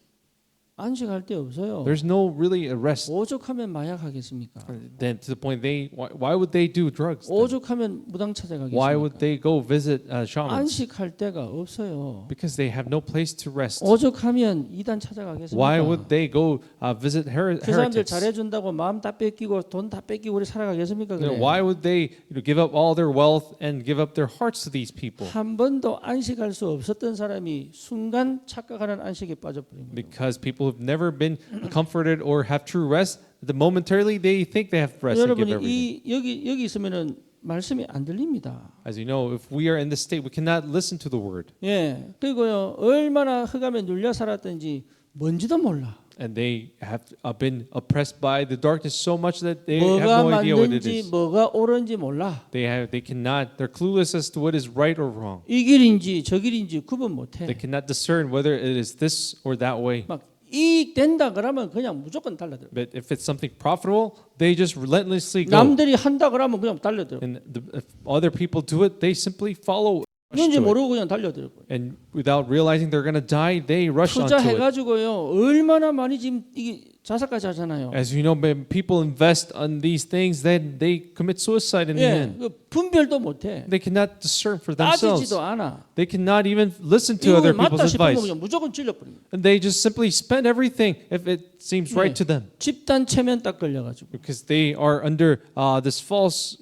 Speaker 1: 안식할 데 없어요.
Speaker 2: There's no really a rest.
Speaker 1: 오죽하면 마약 하겠습니까?
Speaker 2: Then to the point why would they do drugs? Then?
Speaker 1: 오죽하면 무당
Speaker 2: Why would
Speaker 1: 찾아가겠습니까?
Speaker 2: they go visit shamans?
Speaker 1: 안식할 데가 없어요.
Speaker 2: Because they have no place to rest.
Speaker 1: 오죽하면 이단
Speaker 2: Why
Speaker 1: 찾아가겠습니까?
Speaker 2: would they go visit
Speaker 1: 그 사람들
Speaker 2: heretics?
Speaker 1: 잘해준다고 마음 다 뺏기고 돈 다 뺏기고 우리 살아가겠습니까?
Speaker 2: You know,
Speaker 1: 그래.
Speaker 2: why would they give up all their wealth and give up their hearts to these people?
Speaker 1: 한 번도 안식할 수 없었던 사람이 순간 착각하는 안식에 빠져버린 거예요.
Speaker 2: Because people who've never been comforted or have true rest, momentarily they think they have rest and give
Speaker 1: 여러분이
Speaker 2: everything.
Speaker 1: 여기 있으면은 말씀이 안 들립니다.
Speaker 2: As you know, if we are in this state, we cannot listen to the word.
Speaker 1: 예, 그리고요 얼마나 흑암에 눌려 살았든지 뭔지도 몰라.
Speaker 2: And they have been oppressed by the darkness so much that they have
Speaker 1: 뭐가
Speaker 2: no idea what it
Speaker 1: 맞는지
Speaker 2: is.
Speaker 1: 뭐가 옳은지 몰라.
Speaker 2: They cannot. They're clueless as to what is right or wrong.
Speaker 1: 이 길인지 저 길인지 구분 못해.
Speaker 2: They cannot discern whether it is this or that way.
Speaker 1: 막 이익 된다 그러면 그냥 무조건 달려들어.
Speaker 2: But if it's something profitable, they just relentlessly go.
Speaker 1: 남들이 한다 그러면 그냥 달려들어.
Speaker 2: And if other people do it, they simply follow.
Speaker 1: 뭔지
Speaker 2: to it.
Speaker 1: 모르고 그냥 달려들어.
Speaker 2: And without realizing they're going to die, they rush onto it.
Speaker 1: 투자해가지고요 얼마나 많이 지금 이게 자살까지 하잖아요.
Speaker 2: As you know, when people invest on these things, then they commit suicide in the
Speaker 1: 예,
Speaker 2: end.
Speaker 1: 그 분별도 못해.
Speaker 2: They cannot discern for themselves.
Speaker 1: 따지지도 않아.
Speaker 2: They cannot even listen to
Speaker 1: 이거
Speaker 2: other
Speaker 1: 맞다
Speaker 2: people's
Speaker 1: 싶으면
Speaker 2: advice.
Speaker 1: 그냥 무조건 찔려버립니다.
Speaker 2: And they just simply spend everything if it seems right to them.
Speaker 1: 집단 체면 딱 걸려가지고.
Speaker 2: Because they are under this false,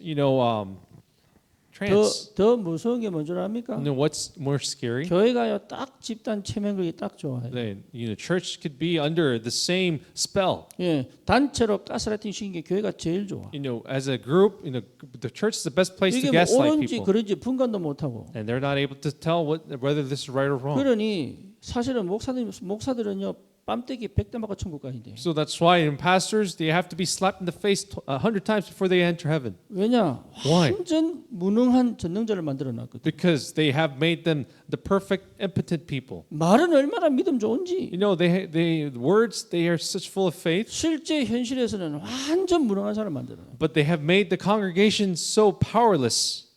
Speaker 2: trance.
Speaker 1: 더 무서운 게 뭔지 압니까?
Speaker 2: And then what's more scary?
Speaker 1: 교회가요 딱 집단 체면 걸기 딱 좋아요.
Speaker 2: Then, church could be under the same spell.
Speaker 1: 예, 단체로 가스라이팅 시킨 게 교회가 제일 좋아.
Speaker 2: As a group, the church is the best place
Speaker 1: 이게
Speaker 2: to
Speaker 1: 뭐
Speaker 2: gaslight
Speaker 1: 옳은지
Speaker 2: people.
Speaker 1: 그런지 분간도 못하고.
Speaker 2: And they're not able to tell whether this is right or wrong.
Speaker 1: 그러니 사실은 목사들은요 뺨때기 100대 맞고 천국 가는데.
Speaker 2: So that's why in pastors, they have to be slapped in the face 100 times before they enter heaven.
Speaker 1: 왜냐?
Speaker 2: Why?
Speaker 1: 완전 무능한 전능자를 만들어 놨거든.
Speaker 2: Because they have made them the perfect, impotent people.
Speaker 1: 말은 얼마나 믿음 좋은지.
Speaker 2: The words, they are such full of faith,
Speaker 1: 실제 현실에서는 완전 무능한 사람을 만들어 놔.
Speaker 2: but they have made the congregation so powerless.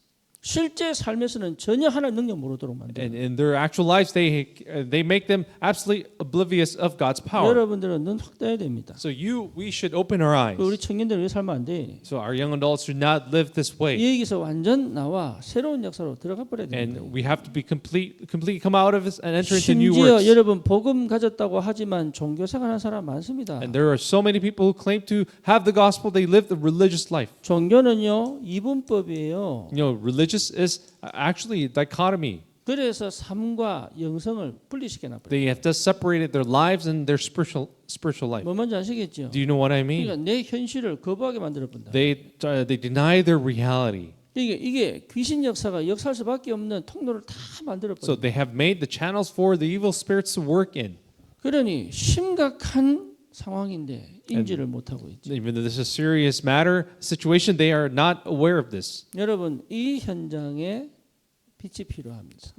Speaker 1: 실제 삶에서는 전혀 하나님 능력 모르도록 만들어.
Speaker 2: And in their actual lives, they make them absolutely oblivious of God's power.
Speaker 1: 여러분들은 눈 확 떠야 됩니다.
Speaker 2: So we should open our eyes.
Speaker 1: 우리 청년들 왜 살면 안 돼?
Speaker 2: So our young adults should not live this way.
Speaker 1: 여기서 완전 나와 새로운 역사로 들어가 버려야 됩니다.
Speaker 2: And we have to be completely come out of this and enter into new
Speaker 1: 심지어
Speaker 2: works.
Speaker 1: 여러분 복음 가졌다고 하지만 종교 생활하는 사람 많습니다.
Speaker 2: And there are so many people who claim to have the gospel, they live the religious life.
Speaker 1: 종교는요 이분법이에요.
Speaker 2: Religious is actually a dichotomy.
Speaker 1: 그래서 삶과 영성을 분리시켜 놔버려요.
Speaker 2: They have just separated their lives and their spiritual life.
Speaker 1: 뭐 뭔지 아시겠죠?
Speaker 2: Do you know what I mean?
Speaker 1: 그러니까 내 현실을 거부하게 만들어 본다.
Speaker 2: They deny their reality.
Speaker 1: 이게 귀신 역사가 역사할 수밖에 없는 통로를 다 만들어
Speaker 2: So
Speaker 1: 버려.
Speaker 2: they have made the channels for the evil spirits to work in.
Speaker 1: 그러니 심각한 상황인데 인지를 못 하고 있죠.
Speaker 2: Even though this is a serious matter, situation, they are not aware of this.
Speaker 1: 여러분 이 현장에 빛이 필요합니다.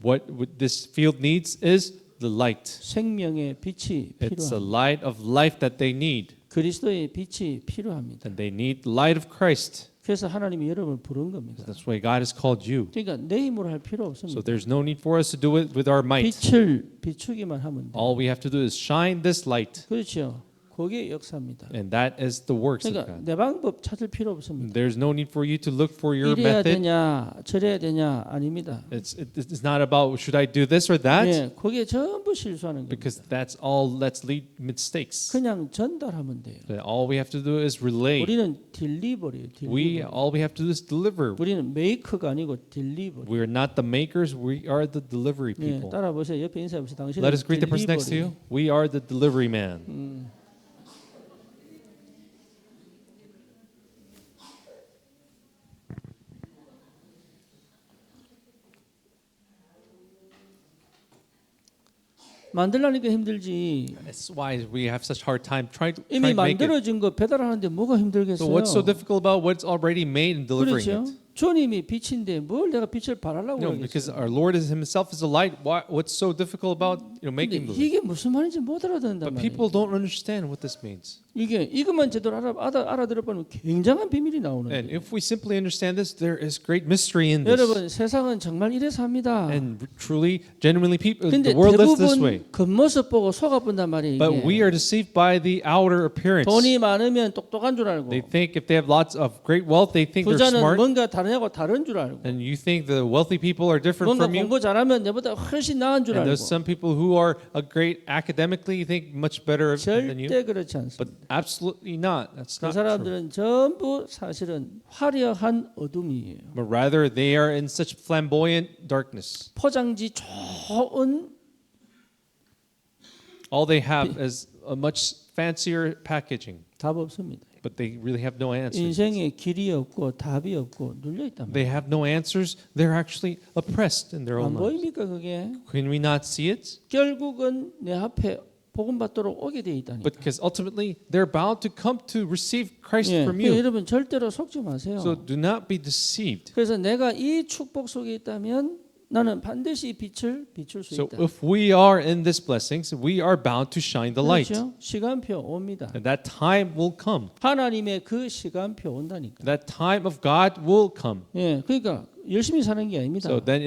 Speaker 2: What this field needs is the light.
Speaker 1: 생명의 빛이
Speaker 2: It's a
Speaker 1: 필요합니다.
Speaker 2: light of life that they need.
Speaker 1: 그리스도의 빛이 필요합니다.
Speaker 2: And they need the light of Christ.
Speaker 1: 그래서 하나님이 여러분을 부른 겁니다.
Speaker 2: That's why God has called you.
Speaker 1: 그러니까 내 힘으로 할 필요
Speaker 2: So
Speaker 1: 없습니다.
Speaker 2: there's no need for us to do it with our might.
Speaker 1: 빛을 비추기만 하면 돼.
Speaker 2: All we have to do is shine this light.
Speaker 1: 그렇죠. 그게 역사입니다.
Speaker 2: And that is the works of
Speaker 1: 그러니까
Speaker 2: God.
Speaker 1: 내 방법 찾을 필요 없습니다.
Speaker 2: There's no need for you to look for your
Speaker 1: 이래야
Speaker 2: method.
Speaker 1: 되냐 저래야 되냐 아닙니다.
Speaker 2: It's not about should I do this or that,
Speaker 1: 예, 그게 전부 실수하는 겁니다.
Speaker 2: because that's lead mistakes.
Speaker 1: 그냥 전달하면 돼요.
Speaker 2: All we have to do is relay.
Speaker 1: 우리는 딜리버리예요.
Speaker 2: All we have to do is deliver.
Speaker 1: 우리는 메이커가 아니고 딜리버리.
Speaker 2: We are not the makers. We are the delivery
Speaker 1: 예,
Speaker 2: people.
Speaker 1: 따라 보세요. 옆에 인사해보세요. 당신은
Speaker 2: Let us greet the person next to you. We are the delivery man.
Speaker 1: 만들라니까 힘들지.
Speaker 2: That's why we have such hard time trying to
Speaker 1: 이미
Speaker 2: make it.
Speaker 1: 만들어진 거 배달하는데 뭐가
Speaker 2: So
Speaker 1: 힘들겠어요?
Speaker 2: what's so difficult about what's already made and delivering
Speaker 1: 그렇죠.
Speaker 2: it?
Speaker 1: 주님이 빛인데 뭘 내가 빛을 발하려고
Speaker 2: No, because
Speaker 1: 그러겠어요.
Speaker 2: our Lord is Himself is a light. What's so difficult about
Speaker 1: 근데
Speaker 2: making believe?
Speaker 1: 이게 무슨 말인지 못 알아듣는단
Speaker 2: But
Speaker 1: 말이에요.
Speaker 2: people don't understand what this means.
Speaker 1: 이게 이것만 제대로 알아들어보면 굉장한 비밀이 나오는
Speaker 2: And
Speaker 1: 거예요.
Speaker 2: if we simply understand this, there is great mystery in this.
Speaker 1: 여러분 세상은 정말 이래 삽니다.
Speaker 2: And truly, genuinely, people,
Speaker 1: 근데
Speaker 2: the world lives this way.
Speaker 1: 대부분 겉모습 보고 속아본단 말이에요.
Speaker 2: But we
Speaker 1: 이게.
Speaker 2: are deceived by the outer appearance.
Speaker 1: 돈이 많으면 똑똑한 줄 알고
Speaker 2: They think if they have lots of great wealth, they think they're
Speaker 1: 부자는
Speaker 2: smart.
Speaker 1: 뭔가 다르냐고 다른 줄 알고
Speaker 2: And you think the wealthy people are different
Speaker 1: 뭔가
Speaker 2: from you.
Speaker 1: 공부 잘하면 내보다 훨씬 나은 줄
Speaker 2: And
Speaker 1: 알고
Speaker 2: there's some people who are great academically think much better than you.
Speaker 1: 절대 그렇지 않습니다.
Speaker 2: But absolutely not. That's
Speaker 1: 그
Speaker 2: not true.
Speaker 1: 사람들은 전부 사실은 화려한 어둠이에요.
Speaker 2: But rather, they are in such flamboyant darkness.
Speaker 1: 포장지 좋은
Speaker 2: All they have is a much fancier packaging.
Speaker 1: 답 없습니다.
Speaker 2: But they really have no answers.
Speaker 1: 인생에 길이 없고 답이 없고 눌려 있단
Speaker 2: They
Speaker 1: 말이에요.
Speaker 2: have no answers. They're actually oppressed in their
Speaker 1: 안
Speaker 2: own lives.
Speaker 1: 보입니까 그게?
Speaker 2: Can we not see it?
Speaker 1: 결국은 내 앞에 복음 받도록 오게 돼 있다니까.
Speaker 2: But because ultimately they're bound to come to receive Christ
Speaker 1: 예,
Speaker 2: from
Speaker 1: 그러니까
Speaker 2: you.
Speaker 1: 여러분 절대로 속지 마세요.
Speaker 2: So do not be deceived.
Speaker 1: 그래서 내가 이 축복 속에 있다면 나는 반드시 이 빛을 비출 수
Speaker 2: So
Speaker 1: 있다.
Speaker 2: if we are in this blessings, we are bound to shine the light.
Speaker 1: 그렇죠? 시간표 옵니다.
Speaker 2: And that time will come.
Speaker 1: 하나님의 그 시간표 온다니까.
Speaker 2: That time of God will come.
Speaker 1: 예, 그러니까 열심히 사는 게 아닙니다.
Speaker 2: So then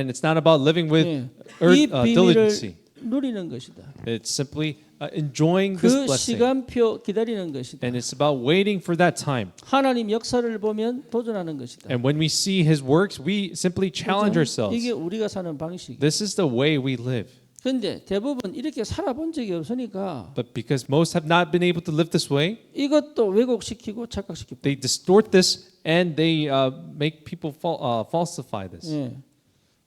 Speaker 2: it's not about living with
Speaker 1: 예, 이 비밀을
Speaker 2: diligency.
Speaker 1: 누리는 것이다.
Speaker 2: It's simply enjoying this
Speaker 1: 그
Speaker 2: blessing.
Speaker 1: 시간표 기다리는 것이다.
Speaker 2: And it's about waiting for that time.
Speaker 1: 하나님 역사를 보면 도전하는 것이다.
Speaker 2: And when we see His works, we simply challenge
Speaker 1: 그렇죠? 이게
Speaker 2: ourselves.
Speaker 1: 우리가 사는 방식.
Speaker 2: This is the way we live.
Speaker 1: 근데 대부분 이렇게 살아본 적이 없으니까
Speaker 2: But because most have not been able to live this way,
Speaker 1: 이것도 왜곡시키고 착각시키고.
Speaker 2: they distort this and they make people falsify this.
Speaker 1: 예.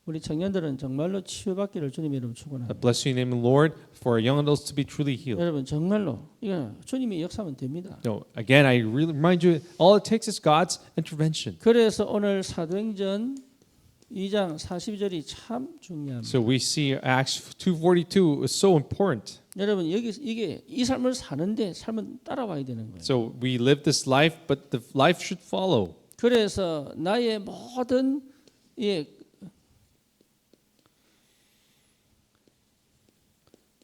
Speaker 1: 우리 청년들은 정말로 치유받기를 주님의 이름으로
Speaker 2: I
Speaker 1: 축원합니다.
Speaker 2: bless you in the name of the Lord for our young adults to be truly healed.
Speaker 1: 여러분 정말로 이거 주님이 역사하면 됩니다.
Speaker 2: No, again, I really remind you, all it takes is God's intervention.
Speaker 1: 그래서 오늘 사도행전 2장 42절이 참 중요합니다.
Speaker 2: So we see Acts 2:42 is so important.
Speaker 1: 여러분 여기 이게 이 삶을 사는데 삶은 따라와야 되는 거예요.
Speaker 2: So we live this life, but the life should follow.
Speaker 1: 그래서 나의 모든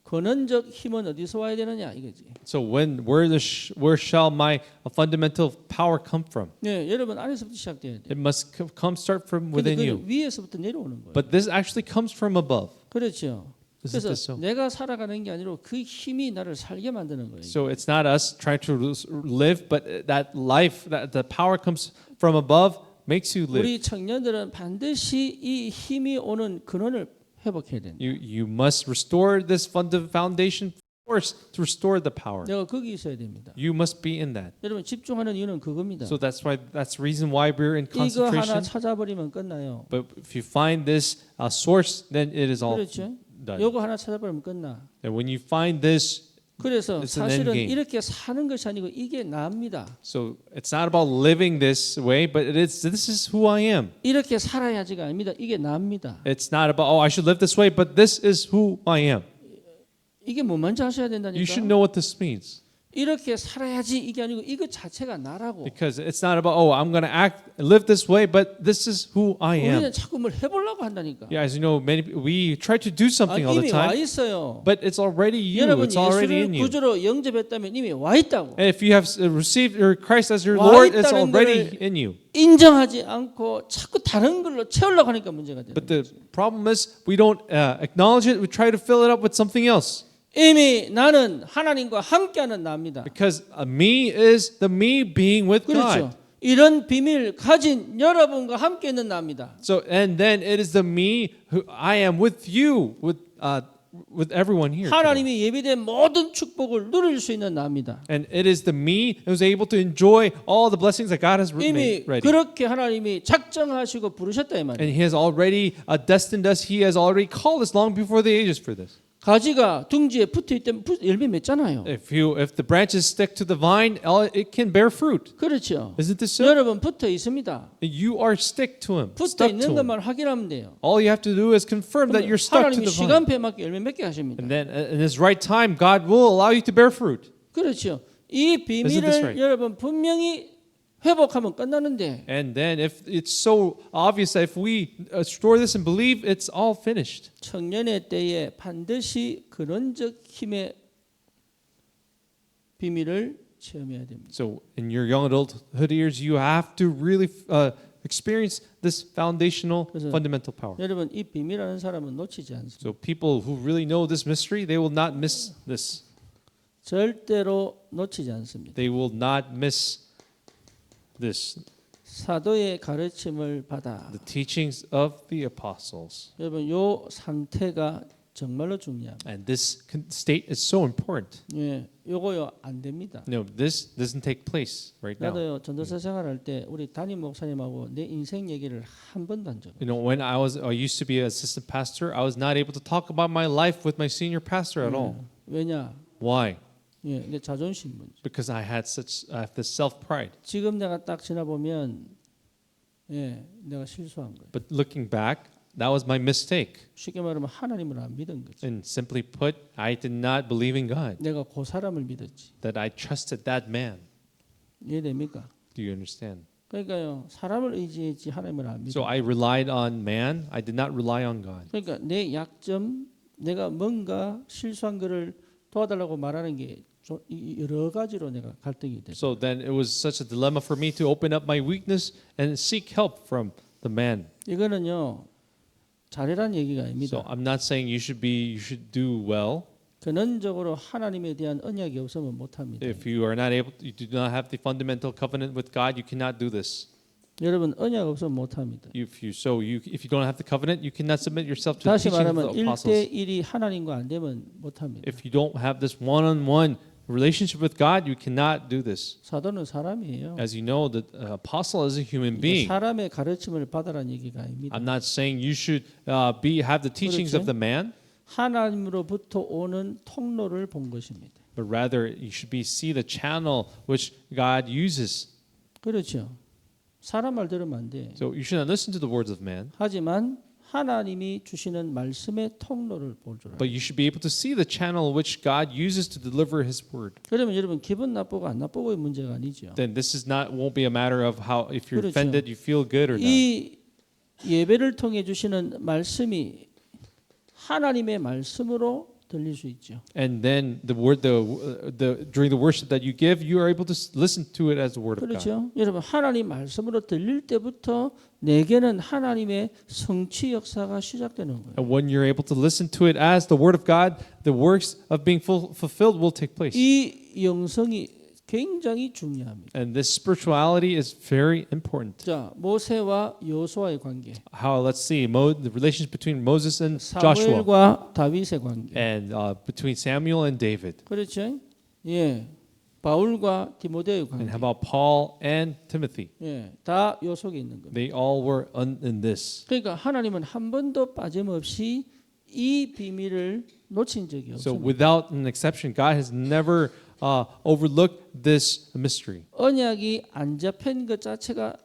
Speaker 1: 근원적 힘은 어디서 와야 되느냐 이거지.
Speaker 2: So where shall my fundamental power come from?
Speaker 1: 네, 여러분 안에서부터 시작돼야 돼.
Speaker 2: It must start from
Speaker 1: 근데
Speaker 2: within you.
Speaker 1: 그 위에서부터 내려오는 거예요.
Speaker 2: But this actually comes from above.
Speaker 1: 그렇죠.
Speaker 2: Isn't
Speaker 1: 그래서
Speaker 2: this so?
Speaker 1: 내가 살아가는 게 아니라 그 힘이 나를 살게 만드는 거예요.
Speaker 2: So it's not us trying to live, but that life, that the power comes from above, makes you live.
Speaker 1: 우리 청년들은 반드시 이 힘이 오는 근원을 회복해야 된다.
Speaker 2: You must restore this foundation first to restore the power.
Speaker 1: 내가 거기 있어야 됩니다.
Speaker 2: You must be in that.
Speaker 1: 여러분 집중하는 이유는 그겁니다.
Speaker 2: So that's the reason why we're in
Speaker 1: 이거 하나
Speaker 2: concentration.
Speaker 1: 찾아버리면 끝나요.
Speaker 2: But if you find this source, then it is all
Speaker 1: 그렇죠.
Speaker 2: done.
Speaker 1: 요거 하나 찾아버리면 끝나.
Speaker 2: And when you find this,
Speaker 1: 그래서
Speaker 2: It's an
Speaker 1: 사실은
Speaker 2: end game.
Speaker 1: 이렇게 사는 것이 아니고 이게 납니다.
Speaker 2: so it's not about living this way, but this is who I am.
Speaker 1: 이렇게 살아야지가 아닙니다. 이게 납니다.
Speaker 2: It's not about I should live this way, but this is who I am.
Speaker 1: 이게 뭐 먼저 하셔야
Speaker 2: You
Speaker 1: 된다니까.
Speaker 2: should know what this means.
Speaker 1: 이렇게 살아야지 이게 아니고 이것 자체가 나라고.
Speaker 2: Because it's not about I'm going to live this way, but this is who I am.
Speaker 1: 우리는 자꾸 뭘 해보려고 한다니까.
Speaker 2: Yeah, as you know, we try to do something all the
Speaker 1: 이미 와
Speaker 2: time,
Speaker 1: 있어요.
Speaker 2: but it's already you.
Speaker 1: 여러분
Speaker 2: It's already
Speaker 1: 예수를
Speaker 2: in you.
Speaker 1: 구주로 영접했다면 이미 와 있다고.
Speaker 2: And if you have received Christ as your
Speaker 1: 와
Speaker 2: Lord, it's
Speaker 1: 있다는
Speaker 2: already
Speaker 1: 거를
Speaker 2: in you.
Speaker 1: 인정하지 않고 자꾸 다른 걸로 채우려고 하니까 문제가 돼요.
Speaker 2: But the problem is we don't acknowledge it. We try to fill it up with something else.
Speaker 1: 이미 나는 하나님과 함께하는 나입니다.
Speaker 2: Because me is the me being with
Speaker 1: 그렇죠.
Speaker 2: God.
Speaker 1: 이런 비밀 가진 여러분과 함께 있는 나입니다.
Speaker 2: So and then it is the me who I am with you, with everyone here. today.
Speaker 1: 하나님이 예비된 모든 축복을 누릴 수 있는 나입니다.
Speaker 2: And it is the me who is able to enjoy all the blessings that God has
Speaker 1: 이미
Speaker 2: made ready.
Speaker 1: 그렇게 하나님이 작정하시고 부르셨다 이 말이에요.
Speaker 2: And He has already destined us. He has already called us long before the ages for this.
Speaker 1: 가지가 둥지에 붙어 있다면 열매 맺잖아요.
Speaker 2: If the branches stick to the vine, it can bear fruit.
Speaker 1: 그렇죠.
Speaker 2: Isn't this so?
Speaker 1: 여러분 붙어 있습니다.
Speaker 2: You are stick to Him,
Speaker 1: 붙어
Speaker 2: stuck
Speaker 1: 있는
Speaker 2: to Him.
Speaker 1: 것만 확인하면 돼요.
Speaker 2: All you have to do is confirm that you're stuck to
Speaker 1: 하나님이
Speaker 2: the vine.
Speaker 1: 시간표에 맞게 열매 맺게 하십니다.
Speaker 2: And then in this right time, God will allow you to bear fruit.
Speaker 1: 그렇죠. 이
Speaker 2: Isn't this
Speaker 1: 비밀을
Speaker 2: right?
Speaker 1: 여러분 분명히 회복하면 끝나는데
Speaker 2: And then if it's so obvious that if we store this and believe, it's all finished.
Speaker 1: 청년의 때에 반드시 근원적 힘의 비밀을 체험해야 됩니다.
Speaker 2: So in your young adulthood years, you have to really experience this foundational,
Speaker 1: 그래서
Speaker 2: fundamental power.
Speaker 1: 여러분 이 비밀 아는 사람은 놓치지 않습니다.
Speaker 2: So people who really know this mystery, they will not miss this.
Speaker 1: 절대로 놓치지 않습니다.
Speaker 2: They will not miss this.
Speaker 1: 사도의 가르침을 받아
Speaker 2: The teachings of the apostles.
Speaker 1: 여러분 요 상태가 정말로 중요합니다.
Speaker 2: And this state is so important.
Speaker 1: 예, 요거요 안 됩니다.
Speaker 2: No, this doesn't take place right now.
Speaker 1: 나도요 전도사 생활할 때 우리 담임 목사님하고 내 인생 얘기를 한 번도 한 적 없어요.
Speaker 2: You know, when I used to be an assistant pastor, I was not able to talk about my life with my senior pastor at all.
Speaker 1: 왜냐?
Speaker 2: Why?
Speaker 1: 예, 내 자존심 문제.
Speaker 2: Because I have this self pride.
Speaker 1: 지금 내가 딱 지나보면 예, 내가 실수한 거예요.
Speaker 2: But looking back, that was my mistake.
Speaker 1: 쉽게 말하면 하나님을 안 믿은 거죠.
Speaker 2: And simply put, I did not believe in God.
Speaker 1: 내가 그 사람을 믿었지.
Speaker 2: That I trusted that man.
Speaker 1: 이해됩니까?
Speaker 2: Do you understand?
Speaker 1: 그러니까요 사람을 의지했지 하나님을 안 믿어.
Speaker 2: So I relied on man. I did not rely on God.
Speaker 1: 그러니까 내 약점, 내가 뭔가 실수한 거를 도와달라고 말하는 게 여러 가지로 내가 갈등이 됐어요.
Speaker 2: So then it was such a dilemma for me to open up my weakness and seek help from the man.
Speaker 1: 이거는요 잘해란 얘기가
Speaker 2: So
Speaker 1: 아닙니다.
Speaker 2: I'm not saying you should do well.
Speaker 1: 근원적으로 하나님에 대한 언약이 없으면 못합니다.
Speaker 2: If you are not able, you do not have the fundamental covenant with God, you cannot do this.
Speaker 1: 여러분 언약 없으면 못합니다.
Speaker 2: If you don't have the covenant, you cannot submit yourself to the
Speaker 1: 다시
Speaker 2: teaching of
Speaker 1: 말하면
Speaker 2: the apostles.
Speaker 1: 1대1이 하나님과 안 되면 못합니다.
Speaker 2: If you don't have this one-on-one relationship with God, you cannot do this.
Speaker 1: 사도는 사람이에요.
Speaker 2: As you know, the apostle is a human being.
Speaker 1: 사람의 가르침을 받으라는 얘기가 아닙니다.
Speaker 2: I'm not saying you should have the teachings of the man,
Speaker 1: 하나님으로부터 오는 통로를 본 것입니다.
Speaker 2: but rather you should see the channel which God uses.
Speaker 1: 그렇죠. 사람 말 들으면 안 돼.
Speaker 2: So you should not listen to the words of man,
Speaker 1: 하지만 하나님이 주시는 말씀의 통로를 볼 줄 알아요.
Speaker 2: but you should be able to see the channel which God uses to deliver His word.
Speaker 1: 그러면 여러분 기분 나쁘고 안 나쁘고의 문제가 아니죠.
Speaker 2: Then this won't be a matter of how if you're
Speaker 1: 그렇죠.
Speaker 2: offended, you feel good or not.
Speaker 1: 이 예배를 통해 주시는 말씀이 하나님의 말씀으로 들릴 수 있죠.
Speaker 2: And then during the worship that you give, you are able to listen to it as the word of God.
Speaker 1: 그렇죠. 여러분 하나님 말씀으로 들릴 때부터 내게는 하나님의 성취 역사가 시작되는 거예요.
Speaker 2: And when you're able to listen to it as the word of God, the works of being fulfilled will take place.
Speaker 1: 이 영성이 굉장히 중요합니다.
Speaker 2: And this spirituality is very important.
Speaker 1: 자, 모세와 여호수아의 관계,
Speaker 2: Let's see the relationship between Moses and Joshua,
Speaker 1: 사무엘과 다윗의 관계,
Speaker 2: and between Samuel and David.
Speaker 1: 그렇죠? 예, 바울과 디모데의
Speaker 2: And
Speaker 1: 관계,
Speaker 2: how about Paul and Timothy?
Speaker 1: 예, 다 요 속에 있는 겁니다.
Speaker 2: They all were in this.
Speaker 1: 그러니까 하나님은 한 번도 빠짐없이 이 비밀을 놓친 적이
Speaker 2: So
Speaker 1: 없습니다.
Speaker 2: without an exception, God has never overlooked this mystery.
Speaker 1: 언약이 안 잡힌 것 자체가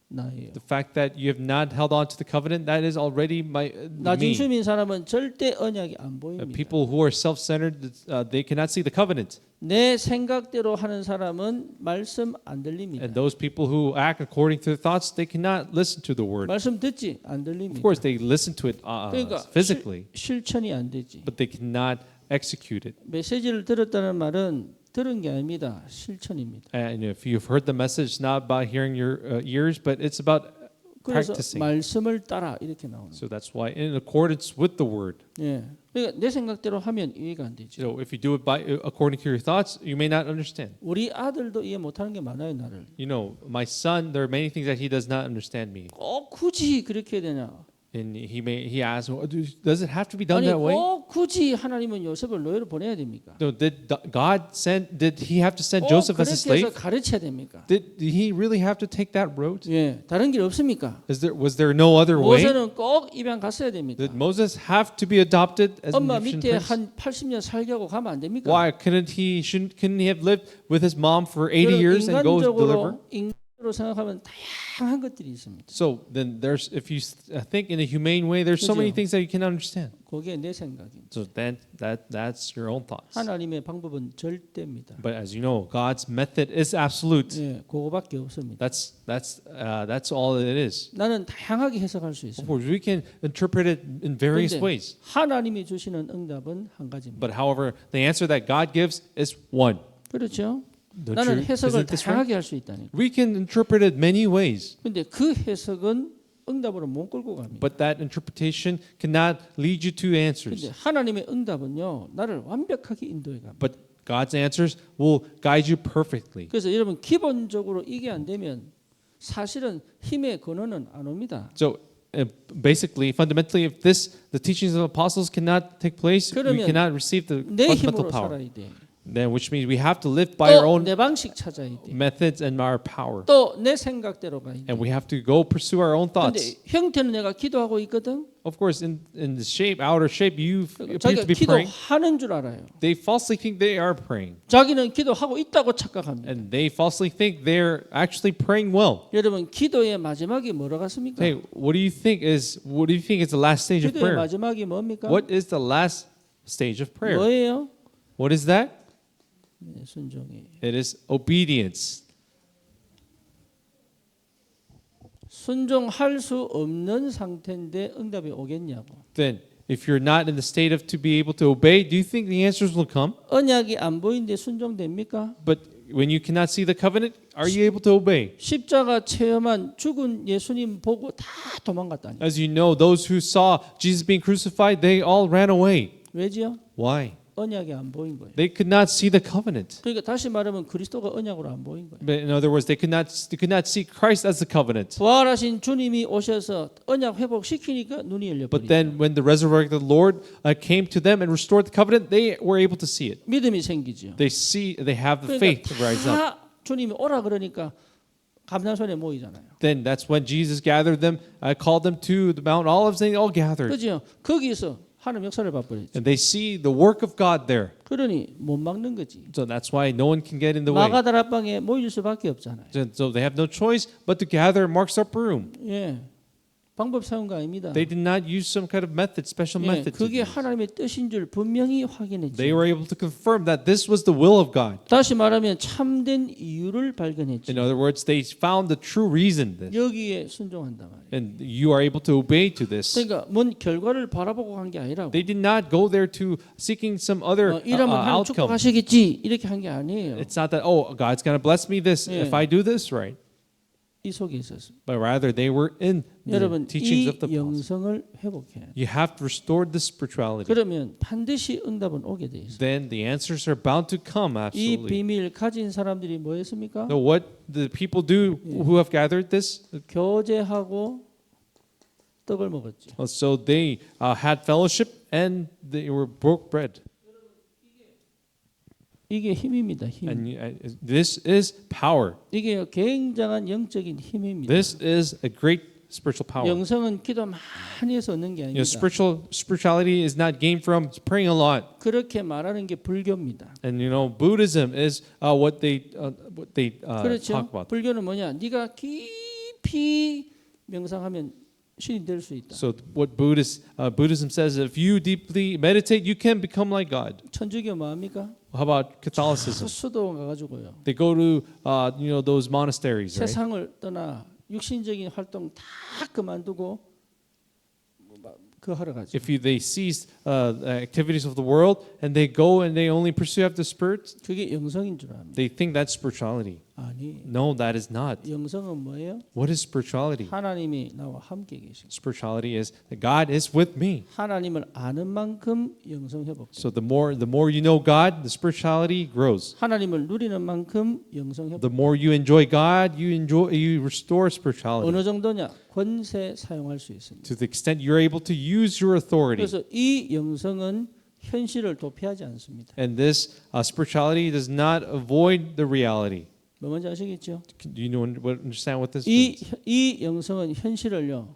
Speaker 1: 나예요.
Speaker 2: The fact that you have not held on to the covenant, that is already me.
Speaker 1: 나중심인 사람은 절대 언약이 안 보입니다.
Speaker 2: People who are self-centered, they cannot see the covenant.
Speaker 1: 내 생각대로 하는 사람은 말씀 안 들립니다.
Speaker 2: And those people who act according to their thoughts, they cannot listen to the word.
Speaker 1: 말씀 듣지 안
Speaker 2: Of
Speaker 1: 들립니다.
Speaker 2: course, they listen to it
Speaker 1: 그러니까
Speaker 2: physically,
Speaker 1: 실천이 안 되지.
Speaker 2: but they cannot execute it.
Speaker 1: 메시지를 들었다는 말은 들은 게 아닙니다. 실천입니다.
Speaker 2: And if you've heard the message, it's not about hearing your ears, but it's about
Speaker 1: 그래서
Speaker 2: practicing.
Speaker 1: 말씀을 따라 이렇게 나오는.
Speaker 2: So that's why, in accordance with the word.
Speaker 1: 예. 그러니까 내 생각대로 하면 이해가 안 되죠.
Speaker 2: So if you do it according to your thoughts, you may not understand.
Speaker 1: 우리 아들도 이해 못하는 게 많아요, 나를.
Speaker 2: You know, my son, there are many things that he does not understand me.
Speaker 1: 꼭 굳이 그렇게 해야 되냐?
Speaker 2: And he asks, well, does it have to be done
Speaker 1: 아니
Speaker 2: that way?
Speaker 1: 꼭 굳이 하나님은 요셉을 노예로 보내야 됩니까?
Speaker 2: No, did he have to send
Speaker 1: 꼭
Speaker 2: Joseph as a
Speaker 1: 그렇게 해서
Speaker 2: slave?
Speaker 1: 가르쳐야 됩니까?
Speaker 2: Did he really have to take that road?
Speaker 1: 예, 다른 길 없습니까?
Speaker 2: Was there no other way?
Speaker 1: 모세는 꼭 입양 갔어야 됩니까?
Speaker 2: Did Moses have to be adopted as an
Speaker 1: 엄마
Speaker 2: Egyptian
Speaker 1: 밑에
Speaker 2: prince?
Speaker 1: 한 80년 살게 하고 가면 안 됩니까?
Speaker 2: Why couldn't he have lived with his mom for 80 years and go deliver?
Speaker 1: 로 생각하면 다양한 것들이 있습니다.
Speaker 2: So then there's, if you think in a humane way, there's so many
Speaker 1: 그죠?
Speaker 2: things that you cannot understand.
Speaker 1: 그게 내 생각입니다.
Speaker 2: So that's your own thoughts.
Speaker 1: 하나님의 방법은 절대입니다.
Speaker 2: But as you know, God's method is absolute.
Speaker 1: 예, 그거밖에 없습니다.
Speaker 2: That's all it is.
Speaker 1: 나는 다양하게 해석할 수
Speaker 2: Of
Speaker 1: 있어요.
Speaker 2: course, we can interpret it in various
Speaker 1: 그런데
Speaker 2: ways.
Speaker 1: 하나님이 주시는 응답은 한 가지입니다.
Speaker 2: But however, the answer that God gives is one.
Speaker 1: 그렇죠?
Speaker 2: Don't
Speaker 1: 나는
Speaker 2: you-
Speaker 1: 해석을
Speaker 2: isn't this right?
Speaker 1: 다양하게 할 수 있다니까.
Speaker 2: We can interpret it many ways,
Speaker 1: 근데 그 해석은 응답으로 못 끌고 갑니다.
Speaker 2: but that interpretation cannot lead you to
Speaker 1: 근데
Speaker 2: answers.
Speaker 1: 하나님의 응답은요, 나를 완벽하게 인도해 갑니다.
Speaker 2: But God's answers will guide you perfectly.
Speaker 1: 그래서 여러분 기본적으로 이게 안 되면 사실은 힘의 근원은 안 옵니다.
Speaker 2: So basically, fundamentally, if the teachings of apostles cannot take place, we
Speaker 1: 그러면
Speaker 2: cannot receive the
Speaker 1: 내
Speaker 2: fundamental
Speaker 1: 힘으로
Speaker 2: power.
Speaker 1: 살아야 돼.
Speaker 2: Then, which means we have to live by our
Speaker 1: 또
Speaker 2: own
Speaker 1: 내 방식 찾아야 돼.
Speaker 2: methods and our power,
Speaker 1: 또 내 생각대로 가야 돼.
Speaker 2: and we have to go pursue our own
Speaker 1: 근데
Speaker 2: thoughts.
Speaker 1: 형태는 내가 기도하고 있거든.
Speaker 2: Of course, in the shape, outer shape, you appear
Speaker 1: 자기가
Speaker 2: to be praying.
Speaker 1: 기도하는 줄 알아요.
Speaker 2: They falsely think they are praying,
Speaker 1: 자기는 기도하고 있다고 착각합니다.
Speaker 2: and they falsely think they're actually praying well.
Speaker 1: 여러분 기도의 마지막이 뭐로 같습니까?
Speaker 2: Hey, what do you think is the last stage of
Speaker 1: 기도의
Speaker 2: prayer?
Speaker 1: 마지막이 뭡니까?
Speaker 2: What is the last stage of prayer?
Speaker 1: 뭐예요?
Speaker 2: What is that?
Speaker 1: 네, 순종이.
Speaker 2: It is obedience.
Speaker 1: 순종할 수 없는 상태인데 응답이 오겠냐고.
Speaker 2: Then, if you're not in the state of to be able to obey, do you think the answers will come?
Speaker 1: 언약이 안 보이는데 순종됩니까?
Speaker 2: But when you cannot see the covenant, are you able to obey?
Speaker 1: 십자가 체험한 죽은 예수님 보고 다 도망갔다니.
Speaker 2: As you know, those who saw Jesus being crucified, they all ran away.
Speaker 1: 왜지요?
Speaker 2: Why?
Speaker 1: 언약이 안 보인 거예요.
Speaker 2: They could not see the covenant.
Speaker 1: 그러니까 다시 말하면 그리스도가 언약으로 안 보인 거예요.
Speaker 2: But in other words, they could not see Christ as the covenant.
Speaker 1: 부활하신 주님이 오셔서 언약 회복시키니까 눈이
Speaker 2: But
Speaker 1: 열려버려요.
Speaker 2: then when the resurrected Lord came to them and restored the covenant, they were able to see it.
Speaker 1: 믿음이 생기죠.
Speaker 2: They have the faith to
Speaker 1: 그러니까
Speaker 2: rise up.
Speaker 1: 다 주님이 오라 그러니까 감난손에 모이잖아요.
Speaker 2: Then that's when Jesus gathered them, called them to the Mount Olives, and they all gathered.
Speaker 1: 그죠? 거기서 하나님 역사를 봐버렸죠.
Speaker 2: And they see the work of God there.
Speaker 1: 그러니 못 막는 거지.
Speaker 2: So that's why no one can get in the way.
Speaker 1: 마가다락방에 모일 수밖에 없잖아요.
Speaker 2: So they have no choice but to gather in Mark's upper room.
Speaker 1: 예, 방법 사용 거 아닙니다.
Speaker 2: They did not use some kind of method, special
Speaker 1: 예,
Speaker 2: method. to
Speaker 1: 그게
Speaker 2: do this.
Speaker 1: 하나님의 뜻인 줄 분명히 확인했죠.
Speaker 2: They were able to confirm that this was the will of God.
Speaker 1: 다시 말하면 참된 이유를 발견했죠.
Speaker 2: In other words, they found the true reason. This.
Speaker 1: 여기에 순종한단 말이에요.
Speaker 2: And you are able to obey to this.
Speaker 1: 그러니까 뭔 결과를 바라보고 간 게 아니라고.
Speaker 2: They did not go there to seeking some other
Speaker 1: 이러면 하나님
Speaker 2: outcome.
Speaker 1: 축복하시겠지 이렇게 한 게 아니에요.
Speaker 2: It's not that, oh, God's going to bless me this
Speaker 1: Yeah.
Speaker 2: if I do this right.
Speaker 1: 이 속에 있었습니다.
Speaker 2: But rather, they were in the
Speaker 1: 여러분
Speaker 2: teachings
Speaker 1: 이
Speaker 2: of the apostles.
Speaker 1: 영성을 회복해야 돼요.
Speaker 2: You have to restore the spirituality.
Speaker 1: 그러면 반드시 응답은 오게 돼 있어요.
Speaker 2: Then the answers are bound to come,
Speaker 1: 이
Speaker 2: absolutely.
Speaker 1: 비밀 가진 사람들이 뭐였습니까?
Speaker 2: So what the people do who have gathered this?
Speaker 1: 교제하고 떡을 먹었죠.
Speaker 2: So they had fellowship and they were broke bread.
Speaker 1: 이게 힘입니다. 힘.
Speaker 2: And this is power.
Speaker 1: 이게 굉장한 영적인 힘입니다.
Speaker 2: This is a great spiritual power.
Speaker 1: 영성은 기도 많이 해서 얻는 게 아닙니다.
Speaker 2: Spirituality is not gained from praying a lot.
Speaker 1: 그렇게 말하는 게 불교입니다.
Speaker 2: And Buddhism is what they
Speaker 1: 그렇죠.
Speaker 2: talk about.
Speaker 1: 불교는 뭐냐? 네가 깊이 명상하면 신이 될 수 있다.
Speaker 2: So what Buddhism says, if you deeply meditate, you can become like God.
Speaker 1: 천주교 뭐합니까?
Speaker 2: How about Catholicism?
Speaker 1: 수도 가가지고요.
Speaker 2: They go to those monasteries, right?
Speaker 1: 세상을 떠나 육신적인 활동 다 그만두고 그 하러 가죠.
Speaker 2: If they cease the activities of the world and they go and they only pursue after spirit,
Speaker 1: 그게 영성인 줄 압니다.
Speaker 2: they think that's spirituality.
Speaker 1: 아니,
Speaker 2: No, that is not.
Speaker 1: 영성은 뭐예요?
Speaker 2: What is spirituality?
Speaker 1: 하나님이 나와 함께 계십니다.
Speaker 2: Spirituality is that God is with me.
Speaker 1: 하나님을 아는 만큼 영성 회복.
Speaker 2: So the more you know God, the spirituality grows.
Speaker 1: 하나님을 누리는 만큼 영성 회복.
Speaker 2: The more you enjoy God, you restore spirituality
Speaker 1: 어느 정도냐? 권세 사용할 수 있습니다.
Speaker 2: to the extent you're able to use your authority.
Speaker 1: 그래서 이 영성은 현실을 도피하지 않습니다.
Speaker 2: And this spirituality does not avoid the reality.
Speaker 1: 뭐 뭔지 아시겠죠?
Speaker 2: Do you understand what this
Speaker 1: 이
Speaker 2: means?
Speaker 1: 이 영성은 현실을요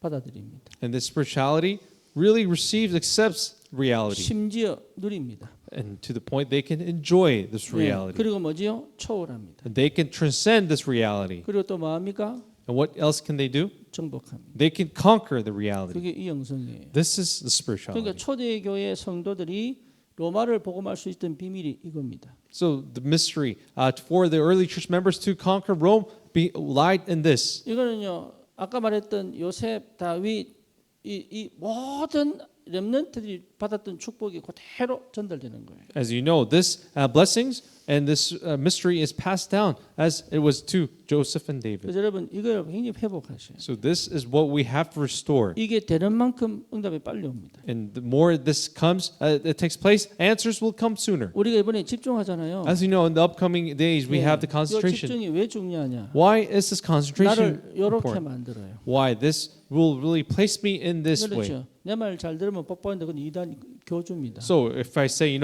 Speaker 1: 받아들입니다.
Speaker 2: And this spirituality really accepts reality.
Speaker 1: 심지어 누립니다.
Speaker 2: and to the point they can enjoy this
Speaker 1: 예,
Speaker 2: reality.
Speaker 1: 그리고 뭐지요? 초월합니다.
Speaker 2: And they can transcend this reality.
Speaker 1: 그리고 또 뭐합니까?
Speaker 2: And what else can they do?
Speaker 1: 정복합니다.
Speaker 2: They can conquer the reality.
Speaker 1: 그게 이 영성이에요.
Speaker 2: This is the
Speaker 1: 그러니까
Speaker 2: spirituality.
Speaker 1: 초대교회 성도들이 로마를 복음할 수 있던 비밀이 이겁니다.
Speaker 2: So the mystery for the early church members to conquer Rome lied in this.
Speaker 1: 이거는요. 아까 말했던 요셉, 다윗 이 모든 렘넌트들이 받았던 축복이 그대로 전달되는 거예요.
Speaker 2: As you know, this blessings and this mystery is passed down as it was to Joseph and David.
Speaker 1: 그래서 여러분 이걸 굉장히 회복하셔요.
Speaker 2: So this is what we have to restore.
Speaker 1: 이게 되는 만큼 응답이 빨리 옵니다.
Speaker 2: And the more this comes, it takes place, answers will come sooner.
Speaker 1: 우리가 이번에 집중하잖아요.
Speaker 2: As you know, in the upcoming days, we have the
Speaker 1: 이
Speaker 2: concentration.
Speaker 1: 집중이 왜 중요하냐?
Speaker 2: Why is this concentration
Speaker 1: 나를 이렇게
Speaker 2: important?
Speaker 1: 만들어요.
Speaker 2: Why? This will really place me in this way.
Speaker 1: 그렇죠. 내 말 잘 들으면 뽀뽀하는데 그건 이단 교주입니다.
Speaker 2: So if I say,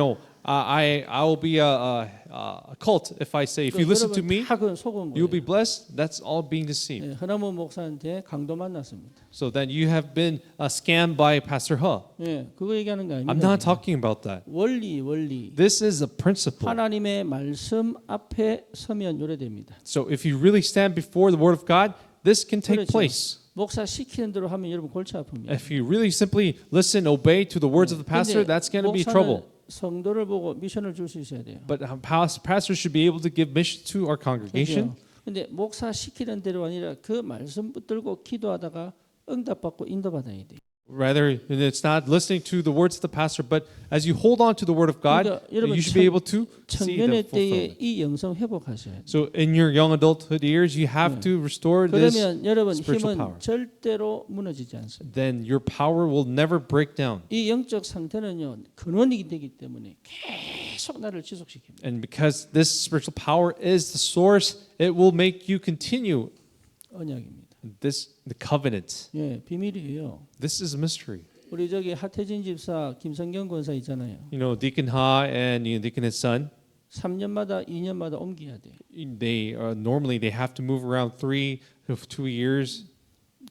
Speaker 2: I will be a cult. If I say, if you listen to me,
Speaker 1: 다 그건 속은
Speaker 2: you'll be
Speaker 1: 거예요.
Speaker 2: blessed. That's all being deceived.
Speaker 1: 예, 허나무 목사한테 강도 만났습니다.
Speaker 2: So then you have been scammed by Pastor He.
Speaker 1: 예, 그거 얘기하는 거
Speaker 2: I'm
Speaker 1: 아닙니다.
Speaker 2: not talking about that.
Speaker 1: 원리.
Speaker 2: This is a principle.
Speaker 1: 하나님의 말씀 앞에 서면 요래됩니다.
Speaker 2: So if you really stand before the Word of God, this can take
Speaker 1: 그렇죠.
Speaker 2: place.
Speaker 1: 목사 시키는 대로 하면 여러분 골치 아픕니다.
Speaker 2: If you really simply listen, obey to the words of the pastor,
Speaker 1: 근데
Speaker 2: that's going to be
Speaker 1: 목사는
Speaker 2: trouble.
Speaker 1: 성도를 보고 미션을 줄 수 있어야 돼요.
Speaker 2: But pastors should be able to give mission to our congregation.
Speaker 1: 근데 목사 시키는 대로 아니라 그 말씀 붙들고 기도하다가 응답받고 인도받아야 돼요.
Speaker 2: Rather, it's not listening to the words of the pastor, but as you hold on to the word of God,
Speaker 1: 그러니까 여러분
Speaker 2: you should be able to see the
Speaker 1: 청년의 때에
Speaker 2: fulfillment.
Speaker 1: 이 영성 회복하셔야 돼요.
Speaker 2: So in your young adulthood years, you have to restore this.
Speaker 1: 그러면 여러분
Speaker 2: spiritual
Speaker 1: 힘은
Speaker 2: power.
Speaker 1: 절대로 무너지지 않습니다.
Speaker 2: Then your power will never break down.
Speaker 1: 이 영적 상태는요 근원이 되기 때문에 계속 나를 지속시킵니다.
Speaker 2: And because this spiritual power is the source, it will make you continue
Speaker 1: 언약입니다.
Speaker 2: the covenant.
Speaker 1: 예, 비밀이에요.
Speaker 2: This is a mystery.
Speaker 1: 우리 저기 하태진 집사, 김성경 권사 있잖아요.
Speaker 2: You know, Deacon Ha and Deacon his son,
Speaker 1: 3년마다 2년마다 옮겨야 돼.
Speaker 2: they normally they have to move around 3 to 2 years.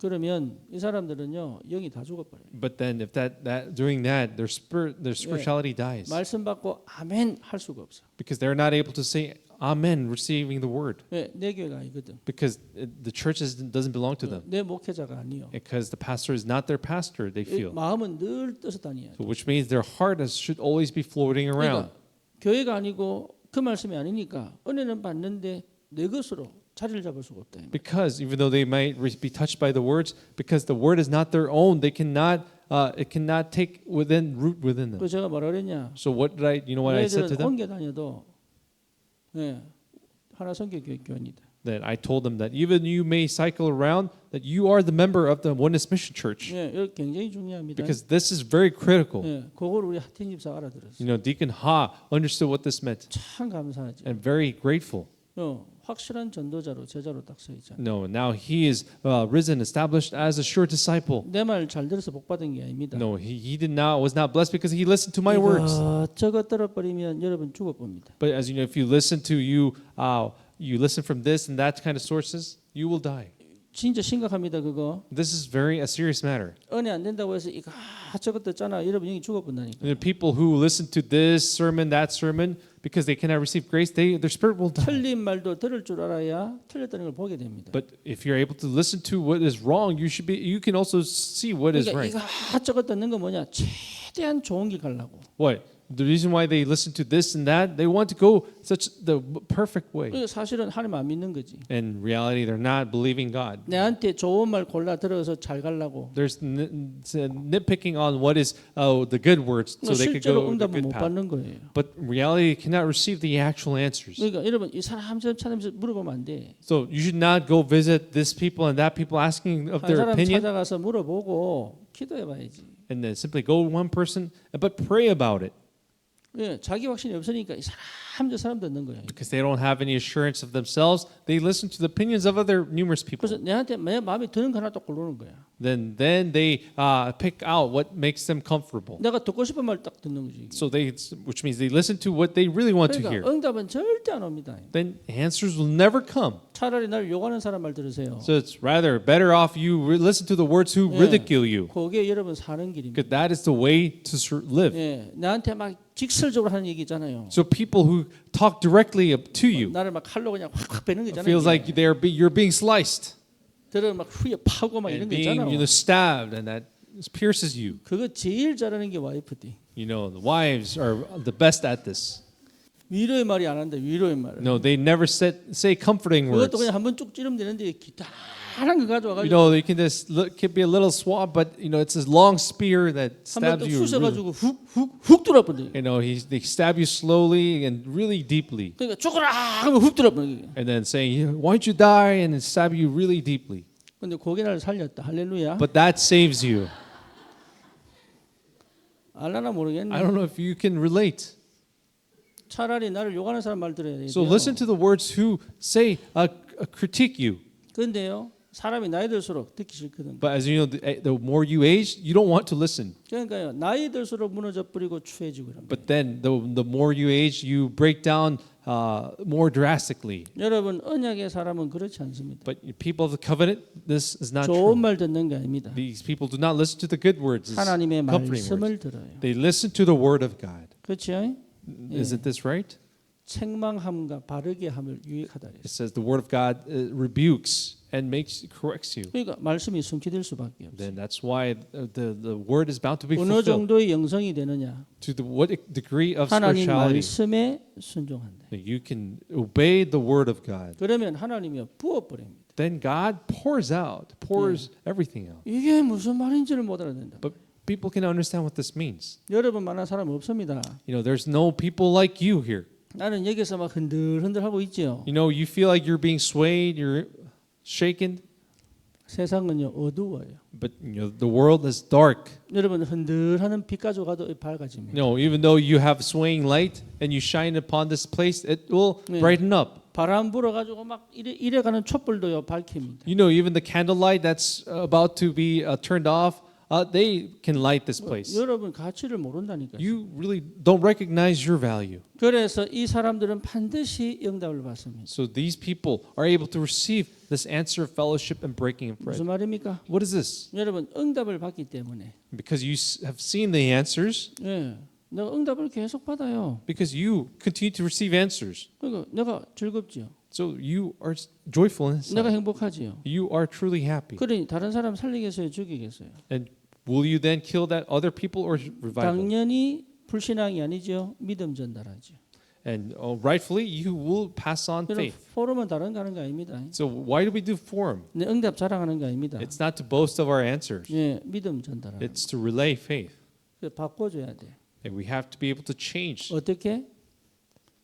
Speaker 1: 그러면 이 사람들은요 영이 다 죽어버려요.
Speaker 2: But then if that doing that, their spirituality dies
Speaker 1: 말씀 받고 아멘 할 수가 없어.
Speaker 2: because they're not able to say Amen, receiving the word,
Speaker 1: 왜? 내 교회가 아니거든.
Speaker 2: because the church doesn't belong to them,
Speaker 1: 내 목회자가 아니요.
Speaker 2: because the pastor is not their pastor. They
Speaker 1: 이
Speaker 2: feel,
Speaker 1: 마음은 늘 떠서 다녀야 돼.
Speaker 2: so which means their heart should always be floating around.
Speaker 1: 그러니까 교회가 아니고 그 말씀이 아니니까 은혜는 받는데 내 것으로 자리를 잡을 수가 없다.
Speaker 2: Because even though they might be touched by the words, because the word is not their own, they cannot. It cannot take root within them.
Speaker 1: 그 제가 뭐라 그랬냐?
Speaker 2: So what did I? You know what I said to
Speaker 1: 너희들은
Speaker 2: them?
Speaker 1: 옮겨 다녀도 예, 하나 성교교회 교회입니다.
Speaker 2: That I told them that even you may cycle around, that you are the member of the Oneness Mission Church,
Speaker 1: 예, 이거 굉장히 중요합니다.
Speaker 2: because this is very critical.
Speaker 1: 예, 그걸 우리 하태진 집사 알아들었어요.
Speaker 2: You know, Deacon Ha understood what this meant
Speaker 1: 참 감사하죠.
Speaker 2: and very grateful.
Speaker 1: 확실한 전도자로 제자로 딱 서 있잖아요.
Speaker 2: No, now he is risen, established as a sure disciple.
Speaker 1: 내 말 잘 들어서 복 받은 게 아닙니다.
Speaker 2: No, he was not blessed because he listened to my words.
Speaker 1: 저거 떨어버리면 여러분 죽어봅니다.
Speaker 2: But as you know, if you listen to you listen from this and that kind of sources, you will die.
Speaker 1: 진짜 심각합니다. 그거
Speaker 2: This is very a serious matter.
Speaker 1: 은혜 안 된다고 해서 이거 저것 듣잖아. 여러분 영이 죽어본다니까.
Speaker 2: And the people who listen to this sermon, that sermon, because they cannot receive grace, their spirit will die.
Speaker 1: 틀린 말도 들을 줄 알아야 틀렸다는 걸 보게 됩니다.
Speaker 2: But if you're able to listen to what is wrong, you can also see what is
Speaker 1: 그러니까
Speaker 2: right.
Speaker 1: 이거 저것 듣는 거 뭐냐? 최대한 좋은 길 가려고.
Speaker 2: What? The reason why they listen to this and that, they want to go such the perfect way.
Speaker 1: 이거 사실은 하나님 안 믿는 거지.
Speaker 2: In reality, they're not believing God.
Speaker 1: 내한테 좋은 말 골라 들어서 잘 가려고.
Speaker 2: There's nitpicking on what is the good words, so they could
Speaker 1: 실제로
Speaker 2: go the
Speaker 1: 응답은
Speaker 2: good
Speaker 1: 못
Speaker 2: path.
Speaker 1: 받는 거예요.
Speaker 2: But in reality, cannot receive the actual answers.
Speaker 1: 그러니까 여러분 이 사람 찾으면서 물어보면 안 돼.
Speaker 2: So you should not go visit this people and that people asking of
Speaker 1: 한
Speaker 2: their
Speaker 1: 사람
Speaker 2: opinion,
Speaker 1: 찾아가서 물어보고 기도해봐야지.
Speaker 2: and then simply go one person, but pray about it.
Speaker 1: 예, 자기 확신이 없으니까 이 사람 저 사람 듣는 거예요.
Speaker 2: Because they don't have any assurance of themselves, they listen to the opinions of other numerous people.
Speaker 1: 그래서 내한테 내 마음에 드는 거 하나 또 고르는 거야.
Speaker 2: Then they pick out what makes them comfortable.
Speaker 1: 내가 듣고 싶은 말 딱 듣는 거지. 이게.
Speaker 2: So which means they listen to what they really want to hear.
Speaker 1: 그러니까 응답은 절대 안 옵니다.
Speaker 2: Then answers will never come.
Speaker 1: 차라리 날 욕하는 사람 말 들으세요.
Speaker 2: So it's rather better off you listen to the words who ridicule you,
Speaker 1: 그게 여러분 사는 길입니다.
Speaker 2: because that is the way to live.
Speaker 1: 예, 나한테 막 직설적으로 하는 얘기 있잖아요.
Speaker 2: So people who talk directly up to you,
Speaker 1: 나를 막 칼로 그냥 확확 베는 거
Speaker 2: it
Speaker 1: 있잖아요.
Speaker 2: feels like you're being sliced
Speaker 1: 들어 막 후에 파고 막
Speaker 2: and
Speaker 1: 이런 거
Speaker 2: being
Speaker 1: 있잖아요.
Speaker 2: stabbed, and that pierces you.
Speaker 1: 그거 제일 잘하는 게 와이프디.
Speaker 2: You know, the wives are the best at this.
Speaker 1: 위로의 말이 안 한다. 위로의 말.
Speaker 2: No, they never say comforting words.
Speaker 1: 그것도 그냥 한번 쭉 찌르면 되는데 기타란 거 가져와
Speaker 2: You
Speaker 1: 가지고
Speaker 2: know, they can just could be a little swab, but you know, it's this long spear that
Speaker 1: 한번
Speaker 2: stabs
Speaker 1: 또
Speaker 2: you.
Speaker 1: 쑤셔
Speaker 2: Really,
Speaker 1: 가지고 훅 들어버려.
Speaker 2: you know, they stab you slowly and really deeply,
Speaker 1: 그러니까 죽어라 하면 훅 들어버려.
Speaker 2: and then saying, "Why don't you die?" and then stab you really deeply.
Speaker 1: 근데 고개 날 살렸다. 할렐루야.
Speaker 2: But that saves you.
Speaker 1: 알라나 모르겠네.
Speaker 2: I don't know if you can relate.
Speaker 1: 차라리 나를 욕하는 사람 말 들어야 돼요.
Speaker 2: So listen to the words who say critique you.
Speaker 1: 그런데요. 사람이 나이 들수록 듣기 싫거든.
Speaker 2: But as you know, the more you age, you don't want to listen.
Speaker 1: 그러니까요. 나이 들수록 무너져 버리고 추해지고 그럽니다.
Speaker 2: But then the more you age, you break down more drastically.
Speaker 1: 여러분 언약의 사람은 그렇지 않습니다.
Speaker 2: But people of the covenant, this is not
Speaker 1: 좋은
Speaker 2: true.
Speaker 1: 말 듣는 게 아닙니다.
Speaker 2: These people do not listen to the good words,
Speaker 1: 하나님의
Speaker 2: comforting words.
Speaker 1: 말씀을 들어요.
Speaker 2: They listen to the word of God.
Speaker 1: 그렇죠?
Speaker 2: Isn't this right?
Speaker 1: 책망함과 바르게 함을 유익하다
Speaker 2: It
Speaker 1: 그랬어요.
Speaker 2: says the word of God rebukes and corrects you.
Speaker 1: 그러니까 말씀이 숨기될 수밖에 없어요.
Speaker 2: Then that's why the word is bound to be
Speaker 1: 어느
Speaker 2: fulfilled.
Speaker 1: 정도의 영성이 되느냐?
Speaker 2: To what degree of
Speaker 1: 하나님
Speaker 2: spirituality
Speaker 1: 말씀에 순종한다.
Speaker 2: that you can obey the word of God.
Speaker 1: 그러면 하나님이 부어버립니다.
Speaker 2: Then God pours everything out.
Speaker 1: 이게 무슨 말인지를 못 알아듣는다.
Speaker 2: But people can understand what this means.
Speaker 1: 여러분만한 사람 없습니다.
Speaker 2: You know, there's no people like you here.
Speaker 1: 나는 여기서 막 흔들흔들 하고 있지요.
Speaker 2: You know, you feel like you're being swayed, you're shaken,
Speaker 1: 세상은요 어두워요.
Speaker 2: but you know the world is dark.
Speaker 1: 여러분 흔들하는 빛 가지고 가도 밝아집니다.
Speaker 2: No, even though you have swaying light and you shine upon this place, it will brighten up.
Speaker 1: 바람 불어 가지고 막 이래 가는 촛불도요 밝힙니다.
Speaker 2: You know, even the candlelight that's about to be turned off, they can light this place.
Speaker 1: 여러분 가치를 모른다니까요.
Speaker 2: You really don't recognize your value.
Speaker 1: 그래서 이 사람들은 반드시 응답을 받습니다.
Speaker 2: So these people are able to receive this answer of fellowship and breaking of bread.
Speaker 1: 무슨 말입니까?
Speaker 2: What is this?
Speaker 1: 여러분 응답을 받기 때문에
Speaker 2: Because you have seen the answers,
Speaker 1: 내가 응답을 계속 받아요.
Speaker 2: because you continue to receive answers.
Speaker 1: 그러니까 내가 즐겁지요.
Speaker 2: So you are joyful
Speaker 1: 내가
Speaker 2: inside.
Speaker 1: 행복하지요.
Speaker 2: You are truly happy.
Speaker 1: 그러니 다른 사람 살리겠어요, 죽이겠어요?
Speaker 2: And will you then kill that other people or revive them?
Speaker 1: 당연히 불신앙이 아니죠. 믿음 전달하죠.
Speaker 2: And rightfully, you will pass on
Speaker 1: 여러분
Speaker 2: faith.
Speaker 1: 포럼은 다른 거 하는 거 아닙니다.
Speaker 2: So why do we do forum?
Speaker 1: 내 응답 자랑하는 거 아닙니다.
Speaker 2: It's not to boast of our answers.
Speaker 1: 믿음 전달하는.
Speaker 2: It's to relay faith.
Speaker 1: 그래서 바꿔줘야 돼.
Speaker 2: And we have to be able to change
Speaker 1: 어떻게?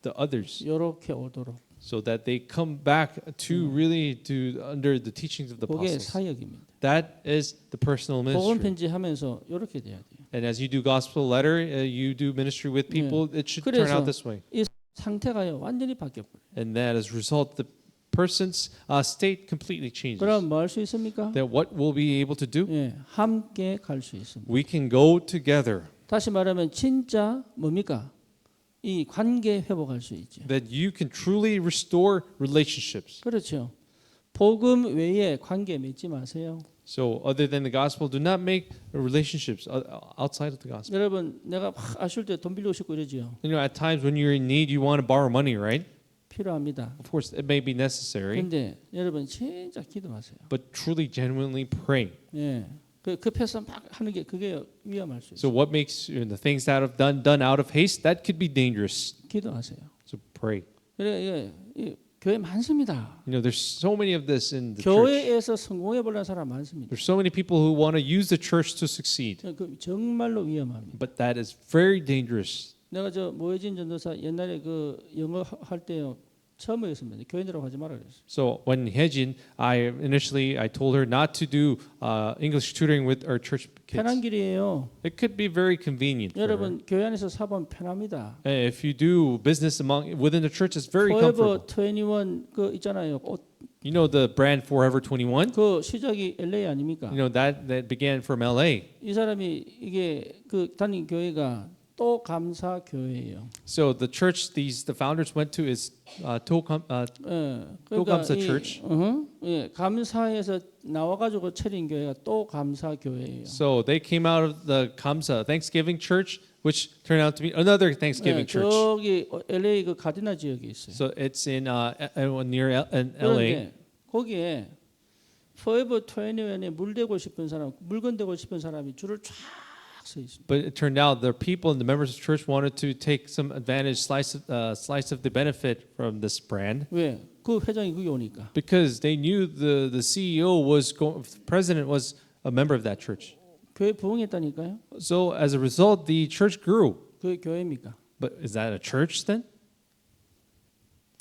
Speaker 2: the others
Speaker 1: 이렇게 오도록.
Speaker 2: so that they come back to really to under the teachings of the
Speaker 1: 그게
Speaker 2: apostles.
Speaker 1: 사역입니다.
Speaker 2: That is the personal
Speaker 1: 복음
Speaker 2: ministry.
Speaker 1: 편지하면서 이렇게 돼야 돼요.
Speaker 2: And as you do gospel letter, you do ministry with people, it should turn
Speaker 1: 그래서
Speaker 2: out this way.
Speaker 1: 이 상태가요 완전히 바뀌어버려요.
Speaker 2: And that as a result, the person's state completely changes.
Speaker 1: 그럼 뭐 할 수 있습니까?
Speaker 2: Then what we'll be able to do?
Speaker 1: 함께 갈 수 있습니다.
Speaker 2: We can go together.
Speaker 1: 다시 말하면 진짜 뭡니까? 이 관계 회복할 수 있죠.
Speaker 2: That you can truly restore relationships.
Speaker 1: 그렇죠. 복음 외에 관계 맺지 마세요.
Speaker 2: So other than the gospel, do not make relationships outside of the gospel.
Speaker 1: 여러분 내가 막 아쉬울 때 돈 빌리고 싶고 이러지요.
Speaker 2: You know, at times when you're in need, you want to borrow money, right?
Speaker 1: 필요합니다.
Speaker 2: Of course, it may be necessary,
Speaker 1: 그런데 여러분 진짜 기도하세요.
Speaker 2: but truly, genuinely pray.
Speaker 1: 그 급해서 막 하는 게 그게 위험할 수
Speaker 2: So
Speaker 1: 있어요.
Speaker 2: what makes the things that have done out of haste, that could be dangerous.
Speaker 1: 기도하세요.
Speaker 2: So pray.
Speaker 1: 그래 이 교회 많습니다.
Speaker 2: You know, there's so many of this in the church.
Speaker 1: 교회에서 성공해 보려는 사람 많습니다.
Speaker 2: There's so many people who want to use the church to succeed,
Speaker 1: 그 정말로 위험합니다.
Speaker 2: but that is very dangerous.
Speaker 1: 내가 저 모혜진 전도사 옛날에 그 영어 할 때요 처음 배웠습니다. 교인들하고 하지 말아 그랬어요.
Speaker 2: So when Hejin, I told her not to do English tutoring with our church
Speaker 1: 편한
Speaker 2: kids.
Speaker 1: 길이에요.
Speaker 2: It could be very convenient. For her.
Speaker 1: 여러분 교회 안에서 사보면 편합니다.
Speaker 2: If you do business within the church, it's very
Speaker 1: Forever
Speaker 2: comfortable.
Speaker 1: 21 그 있잖아요.
Speaker 2: You know the brand Forever 21.
Speaker 1: 그 시작이 LA 아닙니까?
Speaker 2: You know that began from LA.
Speaker 1: 이 사람이 이게 그 다닌 교회가 또 감사 교회예요.
Speaker 2: So the church the founders went to is
Speaker 1: 예,
Speaker 2: 또 감사
Speaker 1: 이,
Speaker 2: church.
Speaker 1: 예, 감사에서 나와가지고 차린 교회가 또 감사 교회예요.
Speaker 2: So they came out of the Kamsa Thanksgiving church, which turned out to be another Thanksgiving
Speaker 1: 예,
Speaker 2: church.
Speaker 1: 저기 LA 그 가디나 지역에 있어요.
Speaker 2: So it's in near LA.
Speaker 1: 그런데 거기에 Forever 21에 물대고 싶은 사람, 물건 대고 싶은 사람이 줄을 쫙 서 있습니다.
Speaker 2: But it turned out the people and the members of the church wanted to take some advantage, slice of the benefit from this brand,
Speaker 1: 왜? 그 회장이 거기 오니까.
Speaker 2: because they knew the CEO the president was a member of that church.
Speaker 1: 교회 부흥했다니까요.
Speaker 2: So as a result, the church grew.
Speaker 1: 그 교회입니까?
Speaker 2: But is that a church then?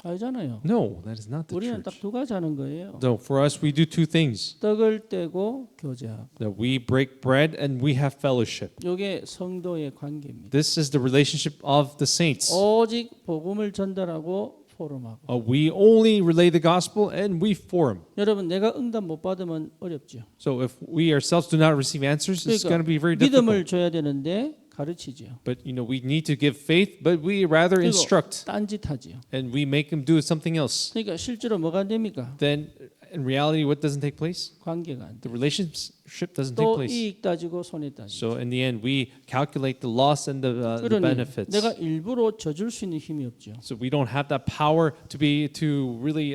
Speaker 1: 아니잖아요.
Speaker 2: No, that is not the
Speaker 1: 우리는
Speaker 2: church.
Speaker 1: 딱 두 가지 하는 거예요.
Speaker 2: So for us, we do two things:
Speaker 1: 떡을 떼고 교제하고.
Speaker 2: that we break bread and we have fellowship.
Speaker 1: 이게 성도의 관계입니다.
Speaker 2: This is the relationship of the saints.
Speaker 1: 오직 복음을 전달하고 포럼하고.
Speaker 2: We only relay the gospel and we forum.
Speaker 1: 여러분 내가 응답 못 받으면 어렵죠.
Speaker 2: So if we ourselves do not receive answers, it's going to be very
Speaker 1: 믿음을
Speaker 2: difficult.
Speaker 1: 줘야 되는데 가르치죠.
Speaker 2: But we need to give faith, but we rather
Speaker 1: 그리고
Speaker 2: instruct
Speaker 1: 딴짓하지요.
Speaker 2: and we make them do something else.
Speaker 1: 그러니까 실제로 뭐가 안 됩니까?
Speaker 2: Then in reality, what doesn't take place?
Speaker 1: 관계가 안 돼.
Speaker 2: The relationship doesn't take
Speaker 1: 또
Speaker 2: place.
Speaker 1: 이익 따지고 손해 따지고.
Speaker 2: So in the end, we calculate the loss and the
Speaker 1: 그러니
Speaker 2: benefits.
Speaker 1: 내가 일부러 져줄 수 있는 힘이 없죠.
Speaker 2: So we don't have that power to really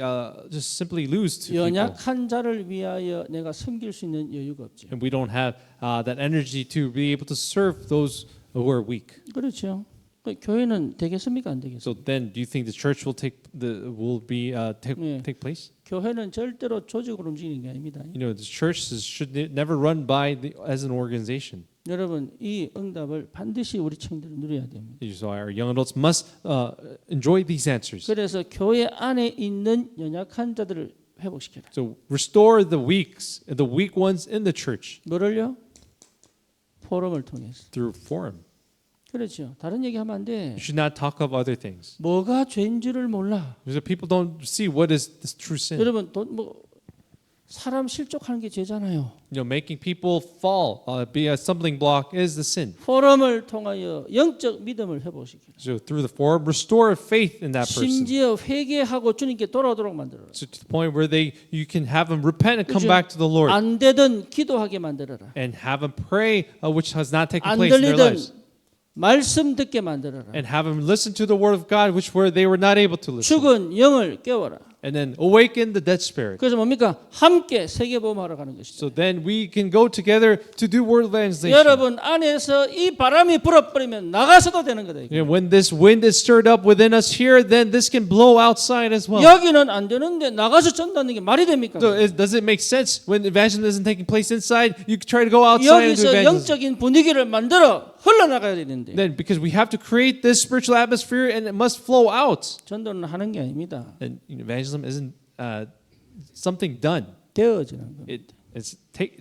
Speaker 2: just simply lose to people.
Speaker 1: 연약한 자를 위하여 내가 섬길 수 있는 여유가 없죠.
Speaker 2: And we don't have that energy to be able to serve those who are weak.
Speaker 1: 그렇죠. 그 교회는 되겠습니까 안 되겠습니까?
Speaker 2: So then, do you think the church will take
Speaker 1: 네.
Speaker 2: take place?
Speaker 1: 교회는 절대로 조직으로 움직이는 게 아닙니다.
Speaker 2: The church should never run as an organization.
Speaker 1: 여러분 이 응답을 반드시 우리 청년들은 누려야 됩니다.
Speaker 2: So our young adults must enjoy these answers.
Speaker 1: 그래서 교회 안에 있는 연약한 자들을 회복시켜라.
Speaker 2: So restore the weak ones in the church
Speaker 1: 뭐를요? 포럼을 통해서.
Speaker 2: through forum.
Speaker 1: 그렇죠. 다른 얘기하면 안 돼.
Speaker 2: You should not talk of other things.
Speaker 1: 뭐가 죄인지를 몰라.
Speaker 2: Because people don't see what is this true sin.
Speaker 1: 여러분 사람 실족하는 게 죄잖아요.
Speaker 2: Making people fall, be a stumbling block is the sin.
Speaker 1: 포럼을 통하여 영적 믿음을 회복시키라.
Speaker 2: So through the forum, restore faith in that person.
Speaker 1: 심지어 회개하고 주님께 돌아오도록 만들어라.
Speaker 2: So to the point where you can have them repent and come
Speaker 1: 그죠?
Speaker 2: back to the Lord,
Speaker 1: 안 되든 기도하게 만들어라.
Speaker 2: and have them pray, which has not taken
Speaker 1: 안
Speaker 2: place in their lives,
Speaker 1: 들리든 말씀 듣게 만들어라.
Speaker 2: and have them listen to the word of God, they were not able to listen,
Speaker 1: 죽은 영을 깨워라.
Speaker 2: and then awaken the dead spirit.
Speaker 1: 그래서 뭡니까? 함께 세계보험하러 가는 것이죠.
Speaker 2: So then we can go together to do word evangelization.
Speaker 1: 여러분 안에서 이 바람이 불어버리면 나가서도 되는 거다. 이게.
Speaker 2: When this wind is stirred up within us here, then this can blow outside as well.
Speaker 1: 여기는 안 되는데 나가서 전도하는 게 말이 됩니까?
Speaker 2: So does it make sense when evangelism isn't taking place inside? You try to go outside and do
Speaker 1: 여기서
Speaker 2: evangelism.
Speaker 1: 영적인 분위기를 만들어 흘러나가야 되는데
Speaker 2: Then because we have to create this spiritual atmosphere and it must flow out.
Speaker 1: 전도는 하는 게 아닙니다.
Speaker 2: And evangelism isn't something done.
Speaker 1: 되어지는 겁니다.
Speaker 2: It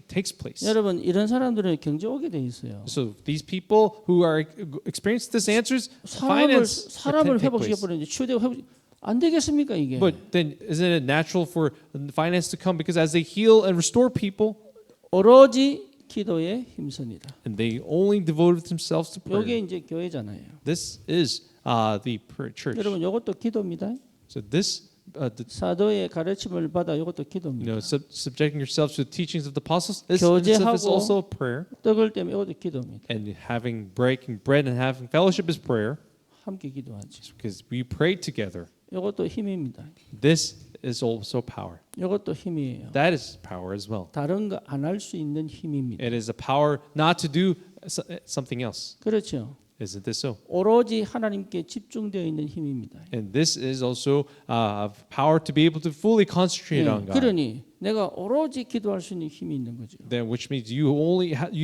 Speaker 2: takes place.
Speaker 1: 여러분 이런 사람들은 경제 오게 돼 있어요.
Speaker 2: So these people who are experiencing these answers, finance
Speaker 1: 사람을
Speaker 2: take
Speaker 1: 회복시켜
Speaker 2: place.
Speaker 1: 버리는데 치유되고 안 되겠습니까 이게?
Speaker 2: But then isn't it natural for finance to come because as they heal and restore people,
Speaker 1: 오로지 기도에 힘씁니다.
Speaker 2: and they only devoted themselves to
Speaker 1: 이게
Speaker 2: prayer.
Speaker 1: 이제 교회잖아요.
Speaker 2: This is the church.
Speaker 1: 여러분 이것도 기도입니다.
Speaker 2: So this
Speaker 1: 사도의 가르침을 받아 이것도 기도입니다.
Speaker 2: subjecting yourselves to the teachings of the apostles is
Speaker 1: 교제하고
Speaker 2: also prayer,
Speaker 1: 떡을 떼면 이것도 기도입니다.
Speaker 2: and breaking bread and having fellowship is prayer
Speaker 1: 함께 기도하지.
Speaker 2: because we pray together.
Speaker 1: 이것도 힘입니다.
Speaker 2: This is also power.
Speaker 1: 이것도 힘이에요.
Speaker 2: That is power as well.
Speaker 1: 다른 거 안 할 수 있는 힘입니다.
Speaker 2: It is a power not to do something else.
Speaker 1: 그렇죠.
Speaker 2: Isn't this so?
Speaker 1: 오로지 하나님께 집중되어 있는 힘입니다.
Speaker 2: And this is also power to be able to fully concentrate on God.
Speaker 1: 그러니 내가 오로지 기도할 수 있는 힘이 있는 거죠.
Speaker 2: Then, which means you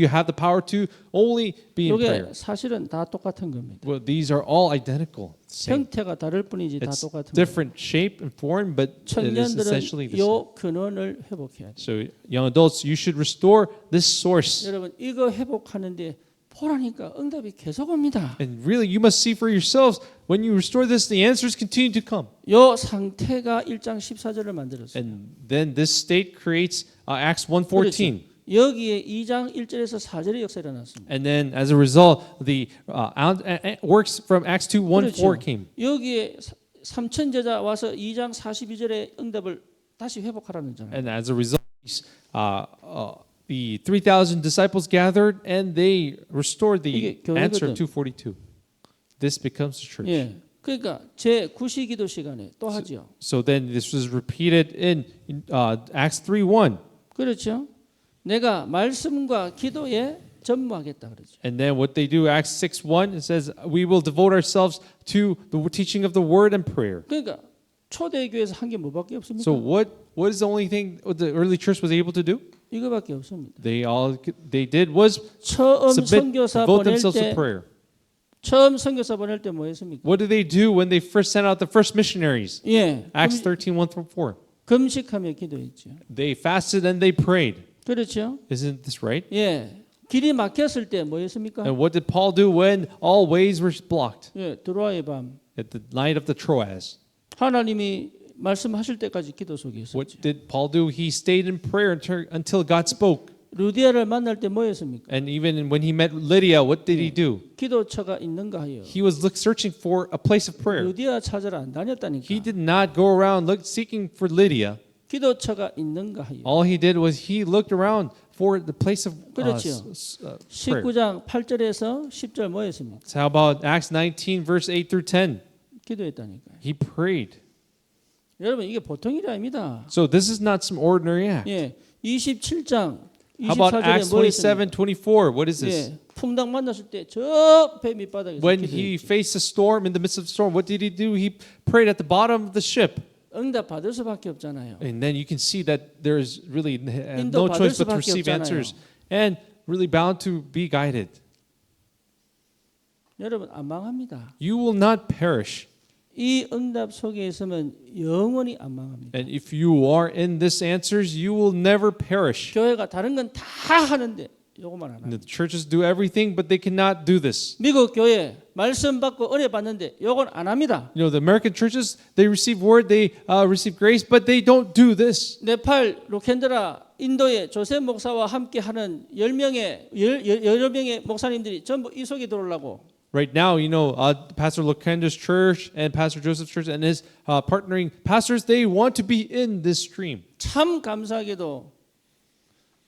Speaker 2: have the power to only be in prayer.
Speaker 1: 이게 사실은 다 똑같은 겁니다.
Speaker 2: Well, these are all identical. Same.
Speaker 1: 형태가 다를 뿐이지 다
Speaker 2: It's
Speaker 1: 똑같은 겁니다.
Speaker 2: different shape and form, but it is essentially
Speaker 1: 청년들은
Speaker 2: the same.
Speaker 1: 요 근원을 회복해야 돼요.
Speaker 2: So, young adults, you should restore this source.
Speaker 1: 여러분 이거 회복하는데 보라니까 응답이 계속 옵니다.
Speaker 2: And really, you must see for yourselves, when you restore this, the answers continue to come.
Speaker 1: 요 상태가 1장 14절을 만들었어요.
Speaker 2: And then this state creates Acts 1:14.
Speaker 1: 여기에 2장 1절에서 4절의 역사가 일어났습니다.
Speaker 2: And then as a result, the works from Acts 2, 1, 4
Speaker 1: 그렇죠.
Speaker 2: came.
Speaker 1: 여기에 3천 제자 와서 2장 42절의 응답을 다시 회복하라는 잖아요.
Speaker 2: And as a result, the 3,000 disciples gathered and they restored the
Speaker 1: 이게
Speaker 2: answer of
Speaker 1: 교회거든.
Speaker 2: 242. This becomes the church.
Speaker 1: 예. 그러니까 제 9시 기도 시간에 또 하죠.
Speaker 2: So then this was repeated in Acts 3:1.
Speaker 1: 그렇죠. 내가 말씀과 기도에 전무하겠다 그러죠.
Speaker 2: And then what they do, Acts 6:1, it says, we will devote ourselves to the teaching of the word and prayer.
Speaker 1: 그러니까 초대교회에서 한 게 뭐밖에 없습니까?
Speaker 2: So what is the only thing the early church was able to do?
Speaker 1: 이거밖에 없습니다.
Speaker 2: They did was
Speaker 1: 처음
Speaker 2: submit,
Speaker 1: 선교사
Speaker 2: devote
Speaker 1: 보낼
Speaker 2: themselves to
Speaker 1: 때
Speaker 2: prayer.
Speaker 1: 처음 선교사 보낼 때 뭐 했습니까?
Speaker 2: What did they do when they first sent out the first missionaries?
Speaker 1: 예.
Speaker 2: Acts 13:1-4.
Speaker 1: 금식하며 기도했죠.
Speaker 2: They fasted and they prayed.
Speaker 1: 그렇죠?
Speaker 2: Isn't this right?
Speaker 1: 예. 길이 막혔을 때 뭐 했습니까?
Speaker 2: And what did Paul do when all ways were blocked?
Speaker 1: 예. 드로아의 밤.
Speaker 2: At the night of the Troas.
Speaker 1: 하나님이 말씀하실 때까지 기도 속에 있었죠.
Speaker 2: What did Paul do? He stayed in prayer until God spoke.
Speaker 1: 루디아를 만날 때 뭐 했습니까?
Speaker 2: And even when he met Lydia, what did he do?
Speaker 1: 기도처가 있는가 하여.
Speaker 2: He was searching for a place of prayer.
Speaker 1: 루디아 찾으러 안 다녔다니까.
Speaker 2: He did not go around seeking for Lydia.
Speaker 1: 기도처가 있는가 하여.
Speaker 2: All he did was he looked around for the place of
Speaker 1: 그렇죠.
Speaker 2: prayer.
Speaker 1: 19장 8절에서 10절 뭐 했습니까?
Speaker 2: So how about Acts 19 verse 8 through 10?
Speaker 1: 기도했다니까요.
Speaker 2: He prayed.
Speaker 1: 여러분 이게 보통 일이 아닙니다.
Speaker 2: So this is not some ordinary act.
Speaker 1: 예. 27장
Speaker 2: How about
Speaker 1: 24절에
Speaker 2: Acts
Speaker 1: 뭐
Speaker 2: 27,
Speaker 1: 했습니까?
Speaker 2: 24? What is this?
Speaker 1: 예. 풍당 만났을 때 저 배 밑바닥에서
Speaker 2: When he
Speaker 1: 기도했죠.
Speaker 2: faced a storm, in the midst of the storm, what did he do? He prayed at the bottom of the ship.
Speaker 1: 응답 받을 수밖에 없잖아요.
Speaker 2: And then you can see that there's really
Speaker 1: 인도
Speaker 2: no choice
Speaker 1: 받을
Speaker 2: but to
Speaker 1: 수밖에
Speaker 2: receive
Speaker 1: 없잖아요.
Speaker 2: answers and really bound to be guided.
Speaker 1: 여러분 안 망합니다.
Speaker 2: You will not perish.
Speaker 1: 이 응답 속에 있으면 영원히 안 망합니다.
Speaker 2: And if you are in this answers, you will never perish.
Speaker 1: 교회가 다른 건 다 하는데 요것만 안
Speaker 2: And
Speaker 1: 합니다.
Speaker 2: the churches do everything, but they cannot do this.
Speaker 1: 미국 교회 말씀 받고 은혜 받는데 요건 안 합니다.
Speaker 2: You know, the American churches, they receive word, they receive grace, but they don't do this.
Speaker 1: 네팔 로켄드라 인도의 조셉 목사와 함께 하는 10명의 목사님들이 전부 이 속에 들어오려고
Speaker 2: Right now, you know, Pastor Lokenda's church and Pastor Joseph's church and his partnering pastors, they want to be in this stream.
Speaker 1: 참 감사하게도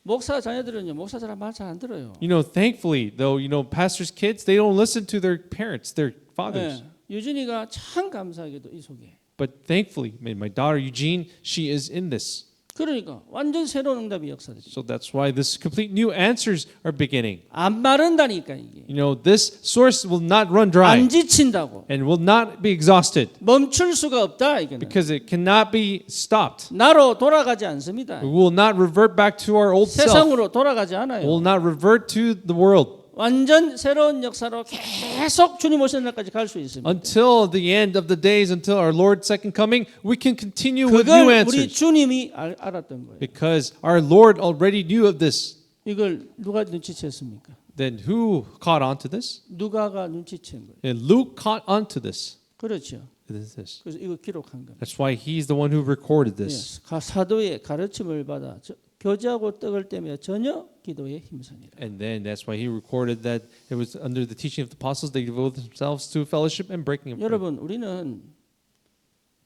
Speaker 1: 목사 자녀들은요 목사 사람 말 잘 안 들어요.
Speaker 2: You know, thankfully, though, you know, pastors' kids, they don't listen to their parents, their fathers.
Speaker 1: 예, 유진이가 참 감사하게도 이 속에.
Speaker 2: But thankfully, my daughter Eugene, she is in this.
Speaker 1: 그러니까 완전 새로운 응답이 역사되죠.
Speaker 2: So that's why this complete new answers are beginning.
Speaker 1: 안 마른다니까 이게.
Speaker 2: You know, this source will not run dry
Speaker 1: 안 지친다고.
Speaker 2: and will not be exhausted
Speaker 1: 멈출 수가 없다 이거는.
Speaker 2: because it cannot be stopped.
Speaker 1: 나로 돌아가지 않습니다.
Speaker 2: We will not revert back to our old self.
Speaker 1: 세상으로 돌아가지
Speaker 2: We
Speaker 1: 않아요.
Speaker 2: will not revert to the world
Speaker 1: 완전 새로운 역사로 계속 주님 오시는 날까지 갈 수 있습니다.
Speaker 2: until the end of the days, until our Lord's second coming. We can continue with new
Speaker 1: 그걸 우리
Speaker 2: answers
Speaker 1: 주님이 알았던 거예요.
Speaker 2: because our Lord already knew of this.
Speaker 1: 이걸 누가 눈치챘습니까?
Speaker 2: Then who caught on to this?
Speaker 1: 누가가 눈치챈 거예요.
Speaker 2: And Luke caught on to this.
Speaker 1: 그렇죠.
Speaker 2: It is this.
Speaker 1: 그래서 이거 기록한 겁니다.
Speaker 2: That's why he's the one who recorded this.
Speaker 1: 예, 사도의 가르침을 받아 교제하고 떡을 떼며 전혀 기도에 힘쓰니라.
Speaker 2: And then that's why he recorded that it was under the teaching of the apostles they devoted themselves to fellowship and breaking of bread.
Speaker 1: 여러분 우리는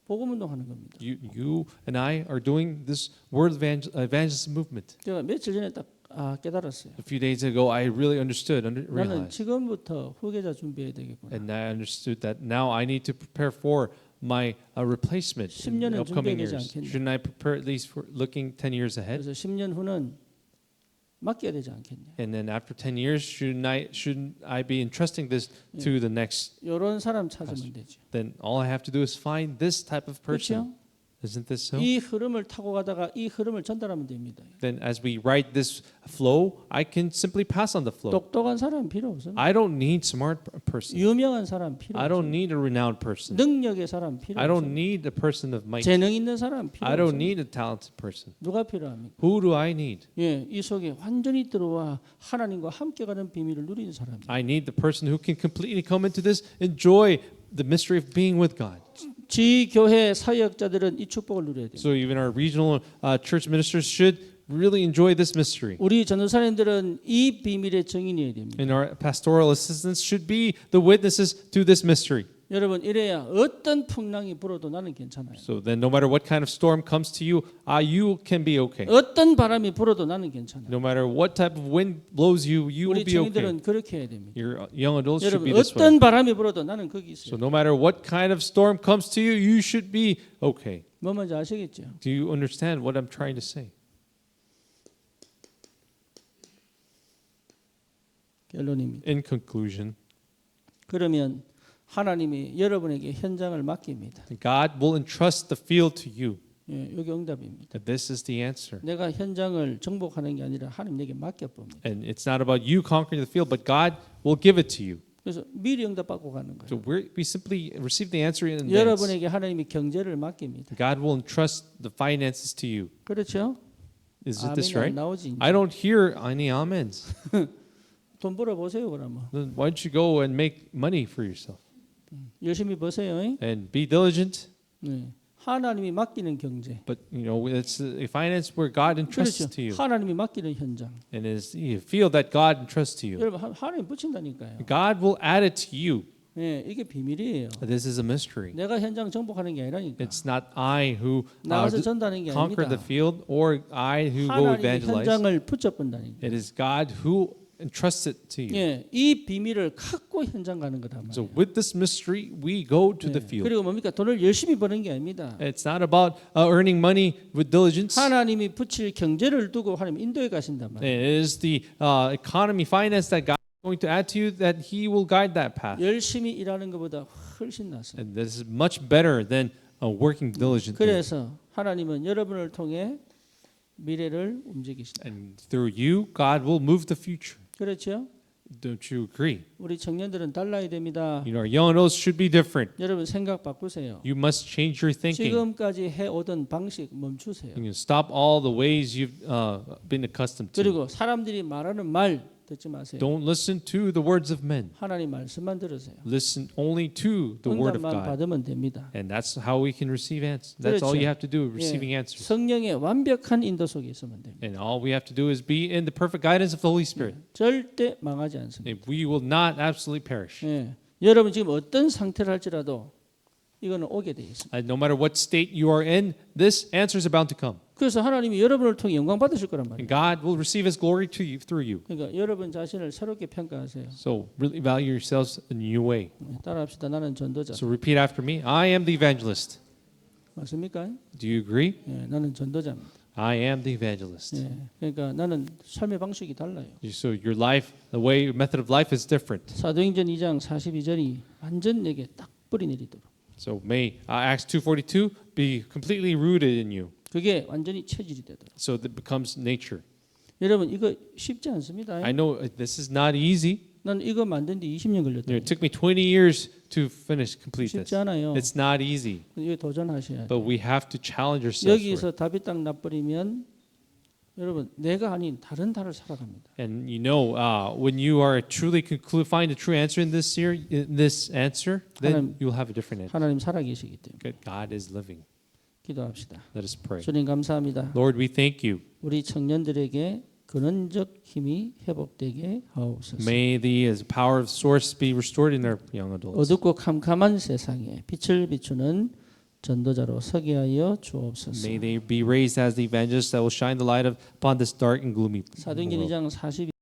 Speaker 1: 복음 운동하는 겁니다.
Speaker 2: You and I are doing this word evangelism movement.
Speaker 1: 제가 며칠 전에 딱 깨달았어요.
Speaker 2: A few days ago, I really understood,
Speaker 1: 나는
Speaker 2: realized,
Speaker 1: 지금부터 후계자 준비해야 되겠구나.
Speaker 2: and I understood that now I need to prepare for my replacement in
Speaker 1: 10년은
Speaker 2: the upcoming
Speaker 1: 준비해야 되지
Speaker 2: years.
Speaker 1: 않겠냐.
Speaker 2: Shouldn't I prepare at least for looking 10 years ahead?
Speaker 1: 그래서 10년 후는 맡겨야 되지 않겠냐.
Speaker 2: And then after 10 years, shouldn't I be entrusting this to the next?
Speaker 1: 이런 사람 찾으면 되죠.
Speaker 2: Then all I have to do is find this type of person.
Speaker 1: 그렇죠?
Speaker 2: Isn't this so?
Speaker 1: 이 흐름을 타고 가다가 이 흐름을 전달하면 됩니다.
Speaker 2: Then as we write this flow, I can simply pass on the flow.
Speaker 1: 똑똑한 사람 필요 없어요.
Speaker 2: I don't need smart person.
Speaker 1: 유명한 사람 필요
Speaker 2: I
Speaker 1: 없어요.
Speaker 2: don't need a renowned person.
Speaker 1: 능력의 사람 필요
Speaker 2: I don't
Speaker 1: 없어요.
Speaker 2: need a person of might.
Speaker 1: 재능 있는 사람 필요
Speaker 2: I don't
Speaker 1: 없어요.
Speaker 2: need a talented person.
Speaker 1: 누가 필요합니까?
Speaker 2: Who do I need?
Speaker 1: 예, 이 속에 완전히 들어와 하나님과 함께 가는 비밀을 누리는 사람이에요.
Speaker 2: I need the person who can completely come into this, enjoy the mystery of being with God.
Speaker 1: 지교회 사역자들은 이 축복을 누려야 돼요.
Speaker 2: So even our regional church ministers should really enjoy this mystery.
Speaker 1: 우리 전도사님들은 이 비밀의 증인이어야 됩니다.
Speaker 2: And our pastoral assistants should be the witnesses to this mystery.
Speaker 1: 여러분 이래야 어떤 풍랑이 불어도 나는 괜찮아요.
Speaker 2: So then no matter what kind of storm comes to you, you can be okay.
Speaker 1: 어떤 바람이 불어도 나는 괜찮아요.
Speaker 2: No matter what type of wind blows you, you
Speaker 1: 우리
Speaker 2: will be okay.
Speaker 1: 청년들은 그렇게 해야 됩니다.
Speaker 2: Your young adults should
Speaker 1: 여러분
Speaker 2: be this way.
Speaker 1: 어떤 바람이 불어도 나는 거기
Speaker 2: So
Speaker 1: 있어요.
Speaker 2: no matter what kind of storm comes to you, you should be okay.
Speaker 1: 뭐 뭔지 아시겠죠?
Speaker 2: Do you understand what I'm trying to say?
Speaker 1: 결론입니다.
Speaker 2: In conclusion,
Speaker 1: 그러면 하나님이 여러분에게 현장을 맡깁니다.
Speaker 2: God will entrust the field to you.
Speaker 1: 예, 이게 응답입니다.
Speaker 2: That this is the answer.
Speaker 1: 내가 현장을 정복하는 게 아니라 하나님 내게 맡겨봅니다.
Speaker 2: And it's not about you conquering the field, but God will give it to you.
Speaker 1: 그래서 미리 응답받고 가는 거예요.
Speaker 2: So we simply receive the answer in advance.
Speaker 1: 여러분에게 하나님이 경제를 맡깁니다.
Speaker 2: God will entrust the finances to you.
Speaker 1: 그렇죠?
Speaker 2: Is it this
Speaker 1: 아멘이 안
Speaker 2: right?
Speaker 1: 나오지. 이제.
Speaker 2: I don't hear any amens.
Speaker 1: 돈 벌어 보세요 그러면.
Speaker 2: Then why don't you go and make money for yourself
Speaker 1: 열심히 버세요.
Speaker 2: and be diligent?
Speaker 1: 네. 하나님이 맡기는 경제.
Speaker 2: But you know, it's a finance where God entrusts
Speaker 1: 그렇죠.
Speaker 2: to you,
Speaker 1: 하나님이 맡기는 현장.
Speaker 2: and it's you feel that God entrusts to you.
Speaker 1: 여러분 하나님 붙인다니까요.
Speaker 2: God will add it to you.
Speaker 1: 네, 이게 비밀이에요.
Speaker 2: This is a mystery.
Speaker 1: 내가 현장 정복하는 게 아니라니까.
Speaker 2: It's not I who
Speaker 1: 나가서 전다는 게
Speaker 2: conquer the
Speaker 1: 아닙니다.
Speaker 2: field or I who go
Speaker 1: 하나님이
Speaker 2: evangelize.
Speaker 1: 현장을 붙여본다니까.
Speaker 2: It is God who entrusts it to you.
Speaker 1: 예, 이 비밀을 갖고 현장 가는 거다
Speaker 2: So
Speaker 1: 말이에요.
Speaker 2: with this mystery, we go to the
Speaker 1: 예,
Speaker 2: field.
Speaker 1: 그리고 뭡니까? 돈을 열심히 버는 게 아닙니다.
Speaker 2: It's not about earning money with diligence.
Speaker 1: 하나님이 붙일 경제를 두고 하나님 인도에 가신단 말이에요.
Speaker 2: It is the economy, finance that God is going to add to you that He will guide that path.
Speaker 1: 열심히 일하는 것보다 훨씬 낫습니다.
Speaker 2: And this is much better than working diligently.
Speaker 1: 그래서 하나님은 여러분을 통해 미래를 움직이신다.
Speaker 2: And through you, God will move the future.
Speaker 1: 그렇죠?
Speaker 2: Don't you agree?
Speaker 1: 우리 청년들은 달라야 됩니다.
Speaker 2: You know, our young adults should be different.
Speaker 1: 여러분 생각 바꾸세요.
Speaker 2: You must change your thinking.
Speaker 1: 지금까지 해오던 방식 멈추세요.
Speaker 2: You can stop all the ways you've been accustomed to.
Speaker 1: 그리고 사람들이 말하는 말 듣지 마세요.
Speaker 2: Don't listen to the words of men.
Speaker 1: 하나님 말씀만 들으세요.
Speaker 2: Listen only to the word of
Speaker 1: 응답만
Speaker 2: God.
Speaker 1: 받으면 됩니다.
Speaker 2: And that's how we can receive answers. That's all
Speaker 1: 그렇죠.
Speaker 2: you have to do,
Speaker 1: 예,
Speaker 2: receiving answers.
Speaker 1: 성령의 완벽한 인도 속에 있으면 됩니다.
Speaker 2: And all we have to do is be in the perfect guidance of the Holy Spirit.
Speaker 1: 절대 망하지 않습니다.
Speaker 2: And we will not absolutely perish.
Speaker 1: 예, 여러분 지금 어떤 상태를 할지라도 이거는 오게 돼 있습니다.
Speaker 2: And no matter what state you are in, this answer is about to come.
Speaker 1: 그래서 하나님이 여러분을 통해 영광 받으실 거란 말이에요.
Speaker 2: And God will receive His glory to you through you.
Speaker 1: 그러니까 여러분 자신을 새롭게 평가하세요.
Speaker 2: So really value yourselves in a new way.
Speaker 1: 따라합시다. 나는 전도자.
Speaker 2: So repeat after me. I am the evangelist.
Speaker 1: 맞습니까?
Speaker 2: Do you agree?
Speaker 1: 예, 나는 전도자입니다.
Speaker 2: I am the evangelist.
Speaker 1: 예, 그러니까 나는 삶의 방식이 달라요.
Speaker 2: So your life, the way, method of life is different.
Speaker 1: 사도행전 2장 42절이 완전 내게 딱 뿌리 내리도록.
Speaker 2: So may Acts 2:42 be completely rooted in you.
Speaker 1: 그게 완전히 체질이 되도록.
Speaker 2: So that becomes nature.
Speaker 1: 여러분 이거 쉽지 않습니다.
Speaker 2: I know this is not easy.
Speaker 1: 난 이거 만든 데 20년 걸렸다.
Speaker 2: It took me 20 years to complete this.
Speaker 1: 쉽지 않아요.
Speaker 2: It's not easy,
Speaker 1: 이거 도전하셔야 돼요.
Speaker 2: but we have to challenge ourselves. For it.
Speaker 1: 여기서 답이 딱 나버리면 여러분 내가 아닌 다른 달을 살아갑니다.
Speaker 2: And you know, when you are truly find a true answer in this answer, then you'll have a different answer.
Speaker 1: 하나님 살아계시기 때문에
Speaker 2: God is living.
Speaker 1: 기도합시다.
Speaker 2: Let us pray.
Speaker 1: 주님 감사합니다.
Speaker 2: Lord, we thank you.
Speaker 1: 우리 청년들에게 근원적 힘이 회복되게 하옵소서.
Speaker 2: May the power of source be restored in our young adults.
Speaker 1: 어둡고 캄캄한 세상에 빛을 비추는 전도자로 서게 하여 주옵소서.
Speaker 2: May they be raised as the evangelists that will shine the light upon this dark and gloomy
Speaker 1: 사도행전
Speaker 2: world.
Speaker 1: 2장 42